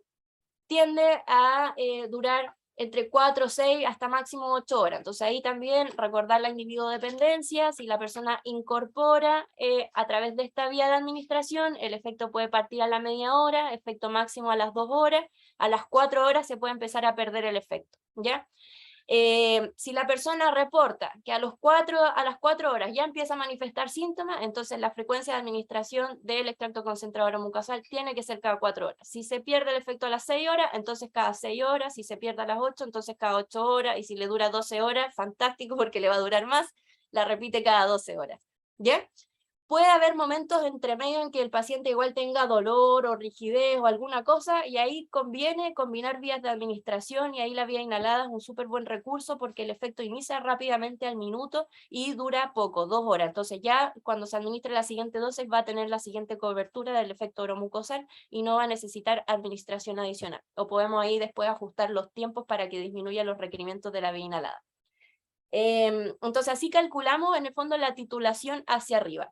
tiende a durar entre 4, 6 hasta máximo 8 horas. Entonces ahí también recordar la individuodependencia, si la persona incorpora a través de esta vía de administración, el efecto puede partir a la media hora, efecto máximo a las 2 horas, a las 4 horas se puede empezar a perder el efecto, ¿ya? Si la persona reporta que a las 4 horas ya empieza a manifestar síntomas, entonces la frecuencia de administración del extracto concentrado oromucosal tiene que ser cada 4 horas. Si se pierde el efecto a las 6 horas, entonces cada 6 horas, si se pierde a las 8, entonces cada 8 horas, y si le dura 12 horas, fantástico porque le va a durar más, la repite cada 12 horas, ¿ya? Puede haber momentos entre medio en que el paciente igual tenga dolor o rigidez o alguna cosa, y ahí conviene combinar vías de administración, y ahí la vía inhalada es un súper buen recurso porque el efecto inicia rápidamente al minuto y dura poco, 2 horas. Entonces ya cuando se administre la siguiente dosis va a tener la siguiente cobertura del efecto oromucosal y no va a necesitar administración adicional. O podemos ahí después ajustar los tiempos para que disminuya los requerimientos de la vía inhalada. Entonces así calculamos en el fondo la titulación hacia arriba.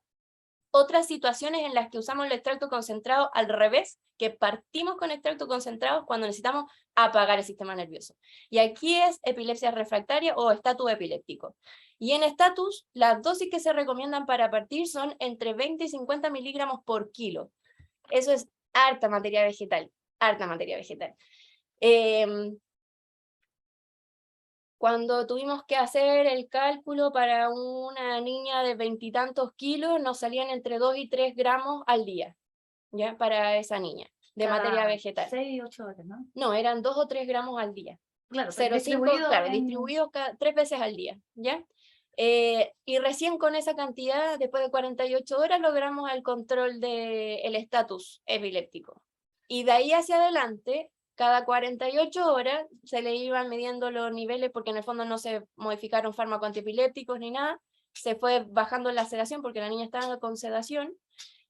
Otras situaciones en las que usamos el extracto concentrado al revés, que partimos con extracto concentrado cuando necesitamos apagar el sistema nervioso. Y aquí es epilepsia refractaria o estatus epiléptico. Y en estatus, las dosis que se recomiendan para partir son entre 20 y 50 miligramos por kilo. Eso es harta materia vegetal, harta materia vegetal. Cuando tuvimos que hacer el cálculo para una niña de 20 y tantos kilos, nos salían entre 2 y 3 gramos al día, ¿ya? Para esa niña, de materia vegetal. 6 y 8 horas, ¿no? No, eran 2 o 3 gramos al día. Claro, 0,5, claro, distribuidos 3 veces al día, ¿ya? Y recién con esa cantidad, después de 48 horas, logramos el control del estatus epiléptico. Y de ahí hacia adelante, cada 48 horas se le iban midiendo los niveles, porque en el fondo no se modificaron fármacos antiepilépticos ni nada, se fue bajando la sedación porque la niña estaba con sedación,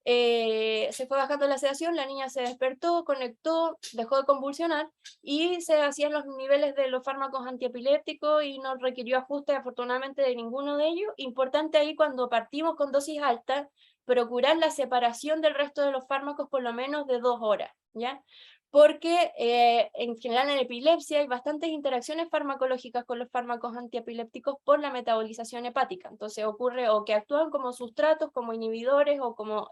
se fue bajando la sedación, la niña se despertó, conectó, dejó de convulsionar y se hacían los niveles de los fármacos antiepilépticos y no requirió ajuste afortunadamente de ninguno de ellos. Importante ahí cuando partimos con dosis altas, procurar la separación del resto de los fármacos por lo menos de 2 horas, ¿ya? Porque en general en epilepsia hay bastantes interacciones farmacológicas con los fármacos antiepilépticos por la metabolización hepática. Entonces ocurre o que actúan como sustratos, como inhibidores o como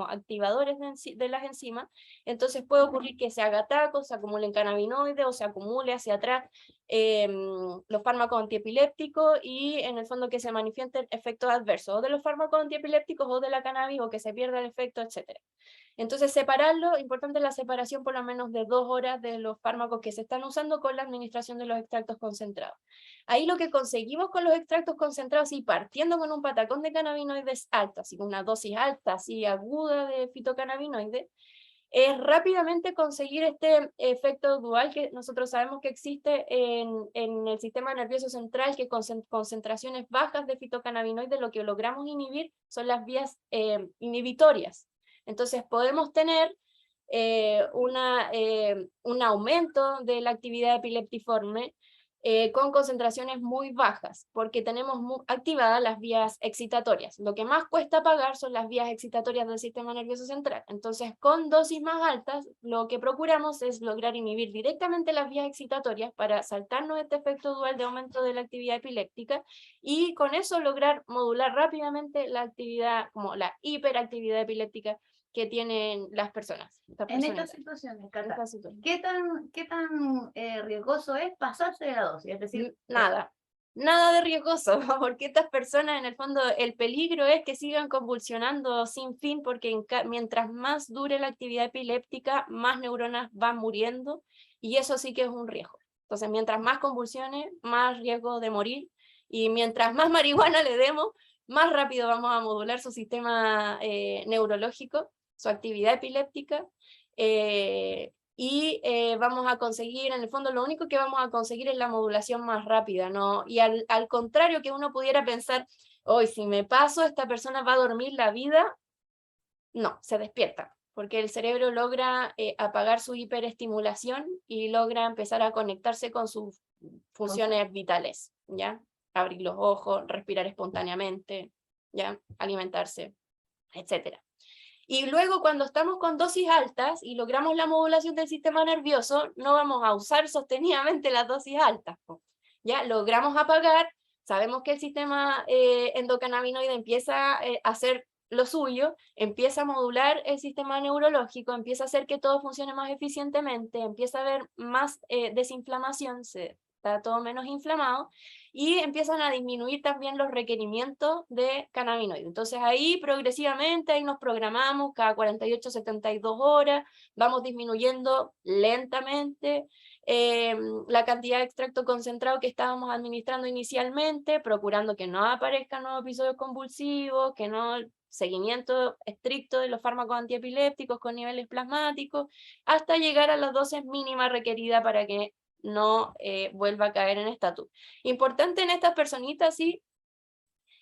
activadores de las enzimas. Entonces puede ocurrir que se haga taco, se acumulen cannabinoides o se acumule hacia atrás los fármacos antiepilépticos y en el fondo que se manifiesten efectos adversos o de los fármacos antiepilépticos o de la cannabis o que se pierda el efecto, etc. Entonces separarlo, importante la separación por lo menos de 2 horas de los fármacos que se están usando con la administración de los extractos concentrados. Ahí lo que conseguimos con los extractos concentrados y partiendo con un patacón de cannabinoides alto, así con una dosis alta, así aguda de fitocannabinoides, es rápidamente conseguir este efecto dual que nosotros sabemos que existe en el sistema nervioso central, que con concentraciones bajas de fitocannabinoides lo que logramos inhibir son las vías inhibitorias. Entonces podemos tener un aumento de la actividad epileptiforme con concentraciones muy bajas, porque tenemos activadas las vías excitatorias. Lo que más cuesta apagar son las vías excitatorias del sistema nervioso central. Entonces, con dosis más altas, lo que procuramos es lograr inhibir directamente las vías excitatorias para saltarnos este efecto dual de aumento de la actividad epiléptica y con eso lograr modular rápidamente la actividad, como la hiperactividad epiléptica que tienen las personas. En estas situaciones, Cata, Estas situaciones. ¿qué tan riesgoso es pasarse de la dosis? Es decir, Nada de riesgoso, porque estas personas en el fondo el peligro es que sigan convulsionando sin fin, porque mientras más dure la actividad epiléptica, más neuronas van muriendo, y eso sí que es un riesgo. Entonces, mientras más convulsiones, más riesgo de morir, y mientras más marihuana le demos, más rápido vamos a modular su sistema neurológico, su actividad epiléptica, y vamos a conseguir, en el fondo lo único que vamos a conseguir es la modulación más rápida, ¿no? Y al contrario que uno pudiera pensar, hoy si me paso, esta persona va a dormir la vida, no, se despierta, porque el cerebro logra apagar su hiperestimulación y logra empezar a conectarse con sus funciones vitales, ¿ya? Abrir los ojos, respirar espontáneamente, ¿ya? Alimentarse, etcétera. Y luego cuando estamos con dosis altas y logramos la modulación del sistema nervioso, no vamos a usar sostenidamente las dosis altas. Ya logramos apagar, sabemos que el sistema endocannabinoide empieza a hacer lo suyo, empieza a modular el sistema neurológico, empieza a hacer que todo funcione más eficientemente, empieza a haber más desinflamación, está todo menos inflamado, y empiezan a disminuir también los requerimientos de cannabinoides. Entonces ahí progresivamente, ahí nos programamos cada 48, 72 horas, vamos disminuyendo lentamente la cantidad de extracto concentrado que estábamos administrando inicialmente, procurando que no aparezcan nuevos episodios convulsivos, que no seguimiento estricto de los fármacos antiepilépticos con niveles plasmáticos, hasta llegar a las dosis mínimas requeridas para que no vuelva a caer en estatus. Importante en estas personitas, sí,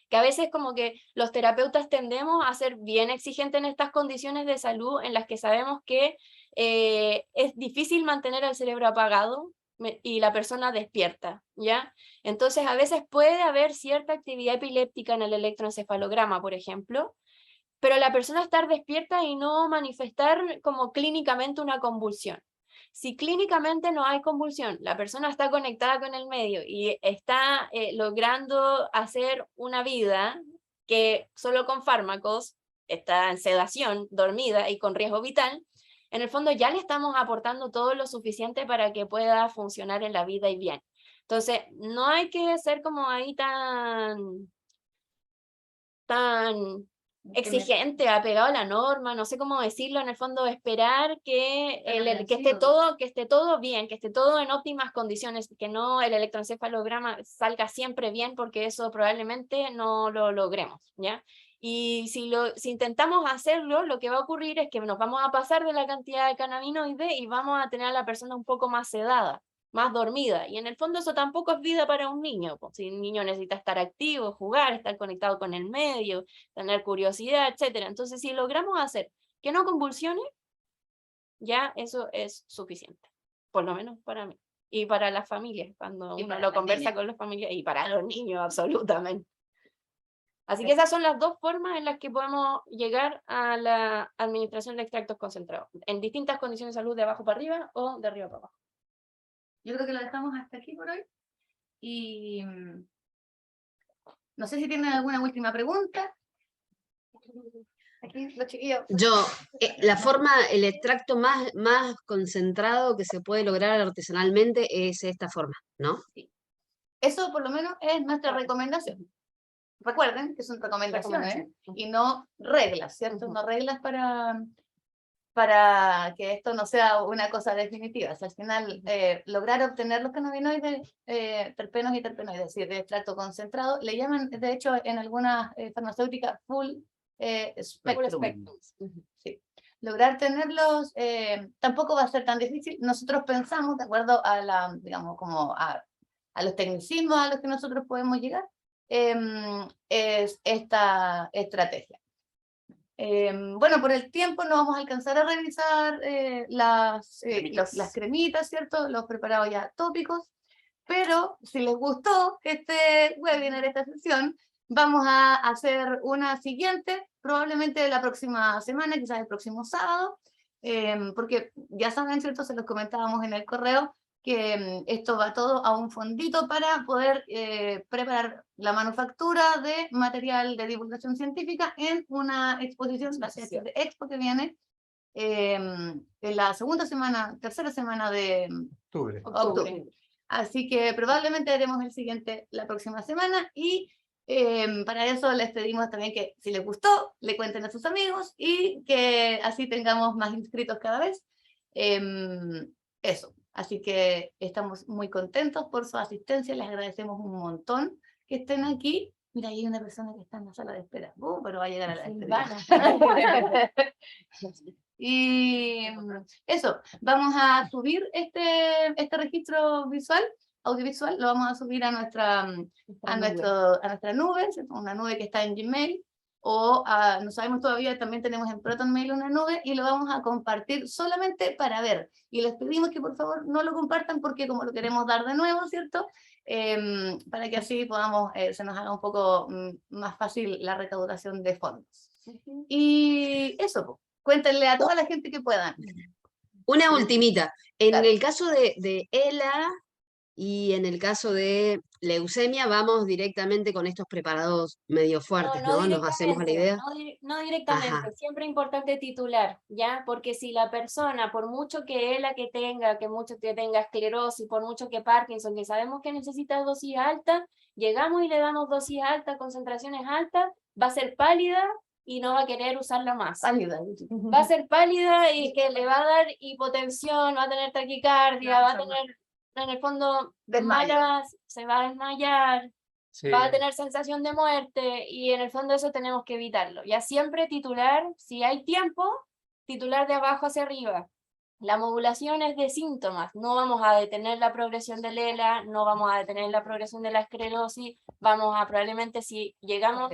que a veces como que los terapeutas tendemos a ser bien exigentes en estas condiciones de salud en las que sabemos que es difícil mantener el cerebro apagado y la persona despierta, ¿ya? Entonces a veces puede haber cierta actividad epiléptica en el electroencefalograma, por ejemplo, pero la persona estar despierta y no manifestar como clínicamente una convulsión. Si clínicamente no hay convulsión, la persona está conectada con el medio y está logrando hacer una vida que solo con fármacos, está en sedación, dormida y con riesgo vital, en el fondo ya le estamos aportando todo lo suficiente para que pueda funcionar en la vida y bien. Entonces, no hay que ser como ahí tan exigente, apegado a la norma, no sé cómo decirlo, en el fondo esperar que, que esté todo bien, que esté todo en óptimas condiciones, que no el electroencefalograma salga siempre bien, porque eso probablemente no lo logremos, ¿ya? Y si intentamos hacerlo, lo que va a ocurrir es que nos vamos a pasar de la cantidad de cannabinoide y vamos a tener a la persona un poco más sedada, más dormida, y en el fondo eso tampoco es vida para un niño, pues, si un niño necesita estar activo, jugar, estar conectado con el medio, tener curiosidad, etcétera. Entonces, si logramos hacer que no convulsione, ya eso es suficiente, por lo menos para mí, y para las familias, cuando uno lo conversa con las familias, y para los niños, absolutamente. Así que esas son las dos formas en las que podemos llegar a la administración de extractos concentrados, en distintas condiciones de salud, de abajo para arriba o de arriba para abajo. Yo creo que lo dejamos hasta aquí por hoy. Y no sé si tienen alguna última pregunta. Aquí, los chiquillos. Yo, el extracto más concentrado que se puede lograr artesanalmente es esta forma, ¿no? Eso por lo menos es nuestra recomendación. Recuerden que son recomendaciones y no reglas, ¿cierto? No reglas para que esto no sea una cosa definitiva. O sea, al final, lograr obtener los cannabinoides, terpenos y terpenoides, es decir, de extracto concentrado, le llaman, de hecho, en algunas farmacéuticas, full spectrum. Sí. Lograr tenerlos tampoco va a ser tan difícil. Nosotros pensamos, de acuerdo a digamos, como a los tecnicismos a los que nosotros podemos llegar, es esta estrategia. Bueno, por el tiempo no vamos a alcanzar a revisar las cremitas, ¿cierto? Los preparados ya tópicos, Pero si les gustó este webinar, esta sesión, vamos a hacer una siguiente, probablemente la próxima semana, quizás el próximo sábado, porque ya saben, ¿cierto? Se los comentábamos en el correo, que esto va todo a un fondito para poder preparar la manufactura de material de divulgación científica en una exposición, la CHD Expo que viene en la tercera semana de octubre. Así que probablemente haremos el siguiente la próxima semana y para eso les pedimos también que si les gustó, le cuenten a sus amigos y que así tengamos más inscritos cada vez. Eso, así que estamos muy contentos por su asistencia, les agradecemos un montón que estén aquí. Mira, hay una persona que está en la sala de espera, pero va a llegar a la despedida. Y eso, vamos a subir este registro audiovisual, lo vamos a subir a nuestra nube, una nube que está en Gmail, o no sabemos todavía, también tenemos en ProtonMail una nube, y lo vamos a compartir solamente para ver. Y les pedimos que por favor no lo compartan porque como lo queremos dar de nuevo, ¿cierto? Para que así podamos, se nos haga un poco más fácil la recaudación de fondos. Y eso, cuéntenle a toda la gente que puedan. Una ultimita. En Claro. el caso de ELA y en el caso de leucemia, vamos directamente con estos preparados medio fuertes, ¿no? Nos hacemos a la idea. No directamente, Ajá. siempre importante titular, ¿ya? Porque si la persona, por mucho que ELA que mucho que tenga esclerosis, por mucho que Parkinson, que sabemos que necesita dosis altas, llegamos y le damos dosis altas, concentraciones altas, va a ser pálida y no va a querer usarla más. Pálida. Va a ser pálida y que le va a dar hipotensión, va a tener taquicardia, va a tener, en el fondo, Desmayo. se va a desmayar, Sí. va a tener sensación de muerte, y en el fondo eso tenemos que evitarlo. Ya siempre titular, si hay tiempo, titular de abajo hacia arriba. La modulación es de síntomas, no vamos a detener la progresión del ELA, no vamos a detener la progresión de la esclerosis, vamos a probablemente si llegamos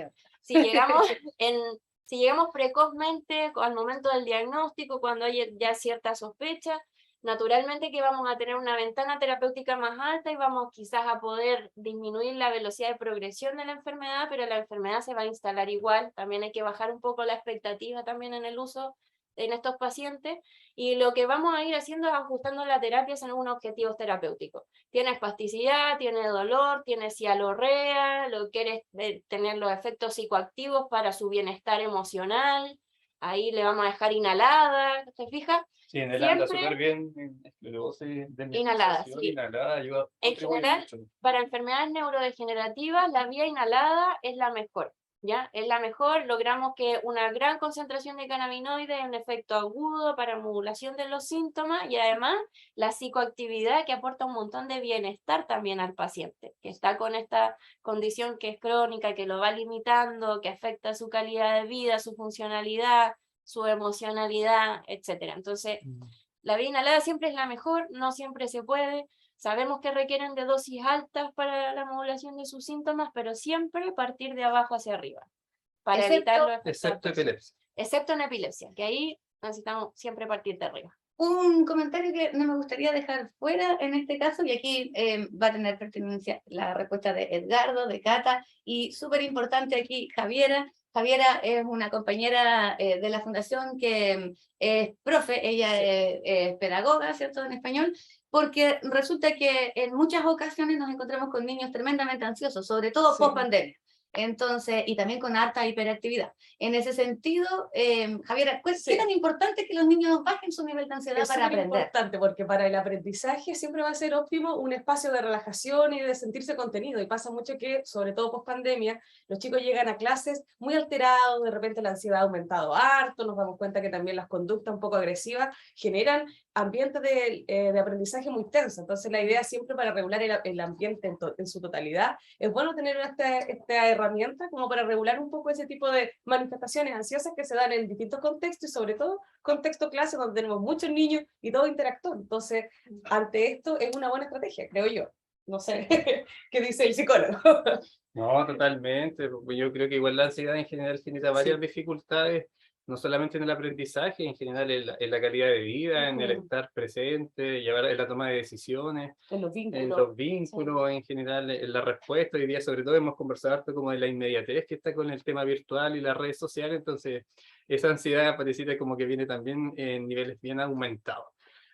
precozmente al momento del diagnóstico, cuando hay ya cierta sospecha, naturalmente que vamos a tener una ventana terapéutica más alta y vamos quizás a poder disminuir la velocidad de progresión de la enfermedad, pero la enfermedad se va a instalar igual. También hay que bajar un poco la expectativa también en el uso en estos pacientes, y lo que vamos a ir haciendo es ajustando la terapia según objetivos terapéuticos. Tiene espasticidad, tiene dolor, tiene cialorrea, lo quiere tener los efectos psicoactivos para su bienestar emocional, ahí le vamos a dejar inhalada, ¿te fijas? Sí, en el anda Siempre súper bien en esclerosis, inhalada, sí. Inhalada ayuda. En contribuye general, mucho. para enfermedades neurodegenerativas, la vía inhalada es la mejor, ¿ya? Es la mejor, logramos que una gran concentración de cannabinoides, un efecto agudo para modulación de los síntomas, y además la psicoactividad que aporta un montón de bienestar también al paciente, que está con esta condición que es crónica, que lo va limitando, que afecta su calidad de vida, su funcionalidad, su emocionalidad, etcétera. Entonces, la vía inhalada siempre es la mejor, no siempre se puede. Sabemos que requieren de dosis altas para la modulación de sus síntomas, pero siempre partir de abajo hacia arriba, para evitar los efectos Excepto adversos. epilepsia. Excepto en epilepsia, que ahí necesitamos siempre partir de arriba. Un comentario que no me gustaría dejar fuera en este caso, y aquí va a tener pertinencia la respuesta de Edgardo, de Cata, y súper importante aquí Javiera. Javiera es una compañera de la fundación que es profe, ella es pedagoga, ¿cierto?, en español, porque resulta que en muchas ocasiones nos encontramos con niños tremendamente ansiosos, sobre todo post pandemia. Entonces, y también con harta hiperactividad. En ese sentido, Javiera, ¿qué tan importante es que los niños bajen su nivel de ansiedad Es para súper aprender? importante porque para el aprendizaje siempre va a ser óptimo un espacio de relajación y de sentirse contenido, y pasa mucho que, sobre todo post pandemia, los chicos llegan a clases muy alterados, de repente la ansiedad ha aumentado harto, nos damos cuenta que también las conductas un poco agresivas generan ambientes de aprendizaje muy tenso. Entonces la idea siempre para regular el ambiente en su totalidad, es bueno tener esta herramienta como para regular un poco ese tipo de manifestaciones ansiosas que se dan en distintos contextos, y sobre todo contexto clase donde tenemos muchos niños y todo interactúa. Entonces, ante esto es una buena estrategia, creo yo. No sé qué dice el psicólogo. No, totalmente. Porque yo creo que igual la ansiedad en general genera varias dificultades no solamente en el aprendizaje, en general en la calidad de vida, en el estar presente, llevar en la toma de decisiones, En los en vínculos. los vínculos, en general, en la respuesta. Hoy día, sobre todo, hemos conversado harto como de la inmediatez que está con el tema virtual y las redes sociales, entonces esa ansiedad pareciera como que viene también en niveles bien aumentados.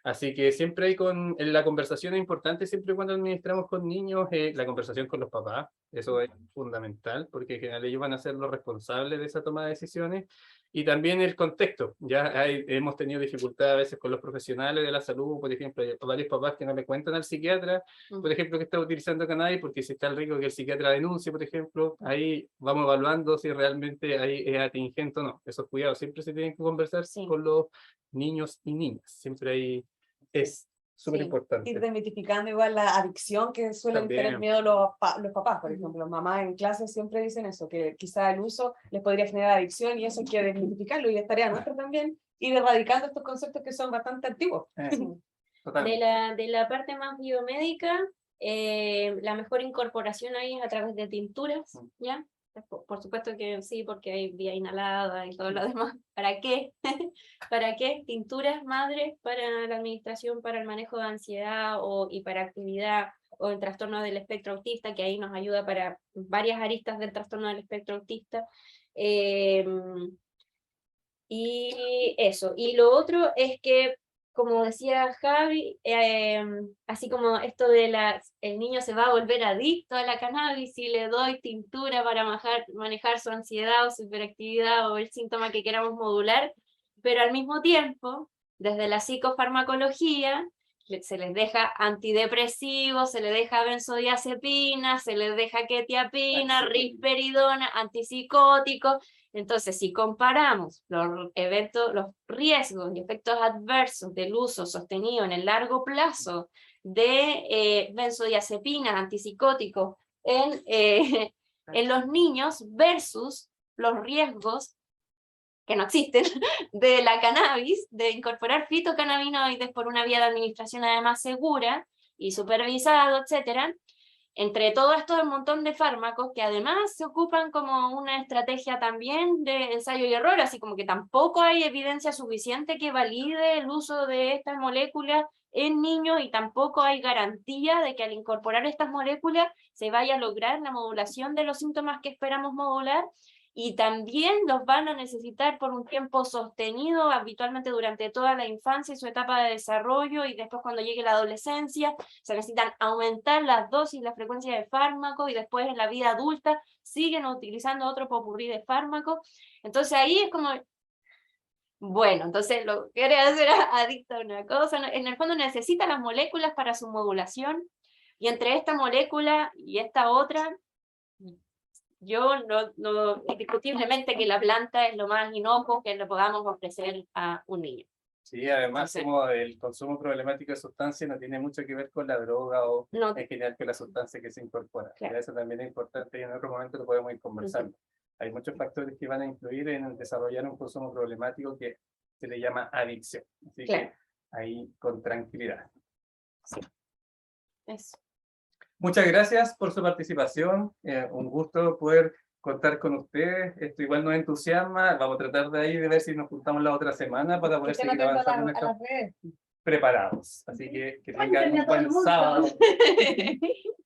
Así que siempre hay en la conversación es importante, siempre cuando administramos con niños, la conversación con los papás, eso es fundamental, porque en general ellos van a ser los responsables de esa toma de decisiones, y también el contexto. Hemos tenido dificultad a veces con los profesionales de la salud, por ejemplo, hay varios papás que no le cuentan al psiquiatra, por ejemplo, que está utilizando cannabis, porque si está el riesgo que el psiquiatra denuncie, por ejemplo, ahí vamos evaluando si realmente ahí es atingente o no. Esos cuidados siempre se tienen que conversar con los niños y niñas, siempre hay es súper importante. Ir desmitificando igual la adicción que suelen También. tener miedo los papás, por ejemplo. Las mamás en clase siempre dicen eso, que quizá el uso les podría generar adicción y eso hay que desmitificarlo, y es tarea nuestra también ir erradicando estos conceptos que son bastante antiguos. De la parte más biomédica, la mejor incorporación ahí es a través de tinturas, ¿ya? Por supuesto que sí, porque hay vía inhalada y todo lo demás. ¿Para qué? ¿Para qué? Tinturas madres para la administración, para el manejo de ansiedad o hiperactividad o el trastorno del espectro autista, que ahí nos ayuda para varias aristas del trastorno del espectro autista. Y eso. Y lo otro es que, como decía Javi, así como esto de el niño se va a volver adicto a la cannabis si le doy tintura para manejar su ansiedad o su hiperactividad o el síntoma que queramos modular, pero al mismo tiempo, desde la psicofarmacología, se les deja antidepresivos, se les deja benzodiazepina, se les deja quetiapina, risperidona, antipsicóticos. Entonces, si comparamos los riesgos y efectos adversos del uso sostenido en el largo plazo de benzodiazepinas, antipsicóticos en los niños versus los riesgos que no existen de la cannabis, de incorporar fitocannabinoides por una vía de administración además segura y supervisado, etcétera. Entre todo esto hay un montón de fármacos que además se ocupan como una estrategia también de ensayo y error, así como que tampoco hay evidencia suficiente que valide el uso de estas moléculas en niños y tampoco hay garantía de que al incorporar estas moléculas se vaya a lograr la modulación de los síntomas que esperamos modular, y también los van a necesitar por un tiempo sostenido, habitualmente durante toda la infancia y su etapa de desarrollo, y después cuando llegue la adolescencia se necesitan aumentar las dosis y la frecuencia de fármacos, y después en la vida adulta siguen utilizando otro popurrí de fármacos. Entonces ahí es como, bueno, entonces lo que quiere hacer adicto a una cosa, en el fondo necesita las moléculas para su modulación, y entre esta molécula y esta otra, yo no indiscutiblemente que la planta es lo más inocuo que le podamos ofrecer a un niño. Sí, además Entonces, como el consumo problemático de sustancias no tiene mucho que ver con la droga o no, en general con la sustancia que se incorpora. Claro. Eso también es importante y en otro momento lo podemos ir conversando. Hay muchos factores que van a influir en desarrollar un consumo problemático que se le llama adicción. Así Claro. que ahí con tranquilidad. eso. Muchas gracias por su participación. Un gusto poder contar con ustedes. Esto igual nos entusiasma. Vamos a tratar de ahí de ver si nos juntamos la otra semana para poder seguir avanzando en esto preparados. Así que tengan un buen sábado.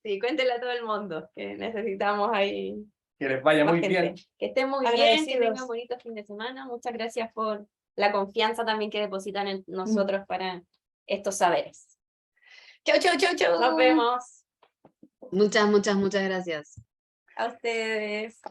Sí, cuéntenle a todo el mundo que necesitamos ahí Que les vaya más muy gente. bien. Que estén muy bien, que Agradecidos. tengan un bonito fin de semana. Muchas gracias por la confianza también que depositan en nosotros para estos saberes. Chau, chau, chau, chau. Nos vemos. Muchas, muchas, muchas gracias. A ustedes.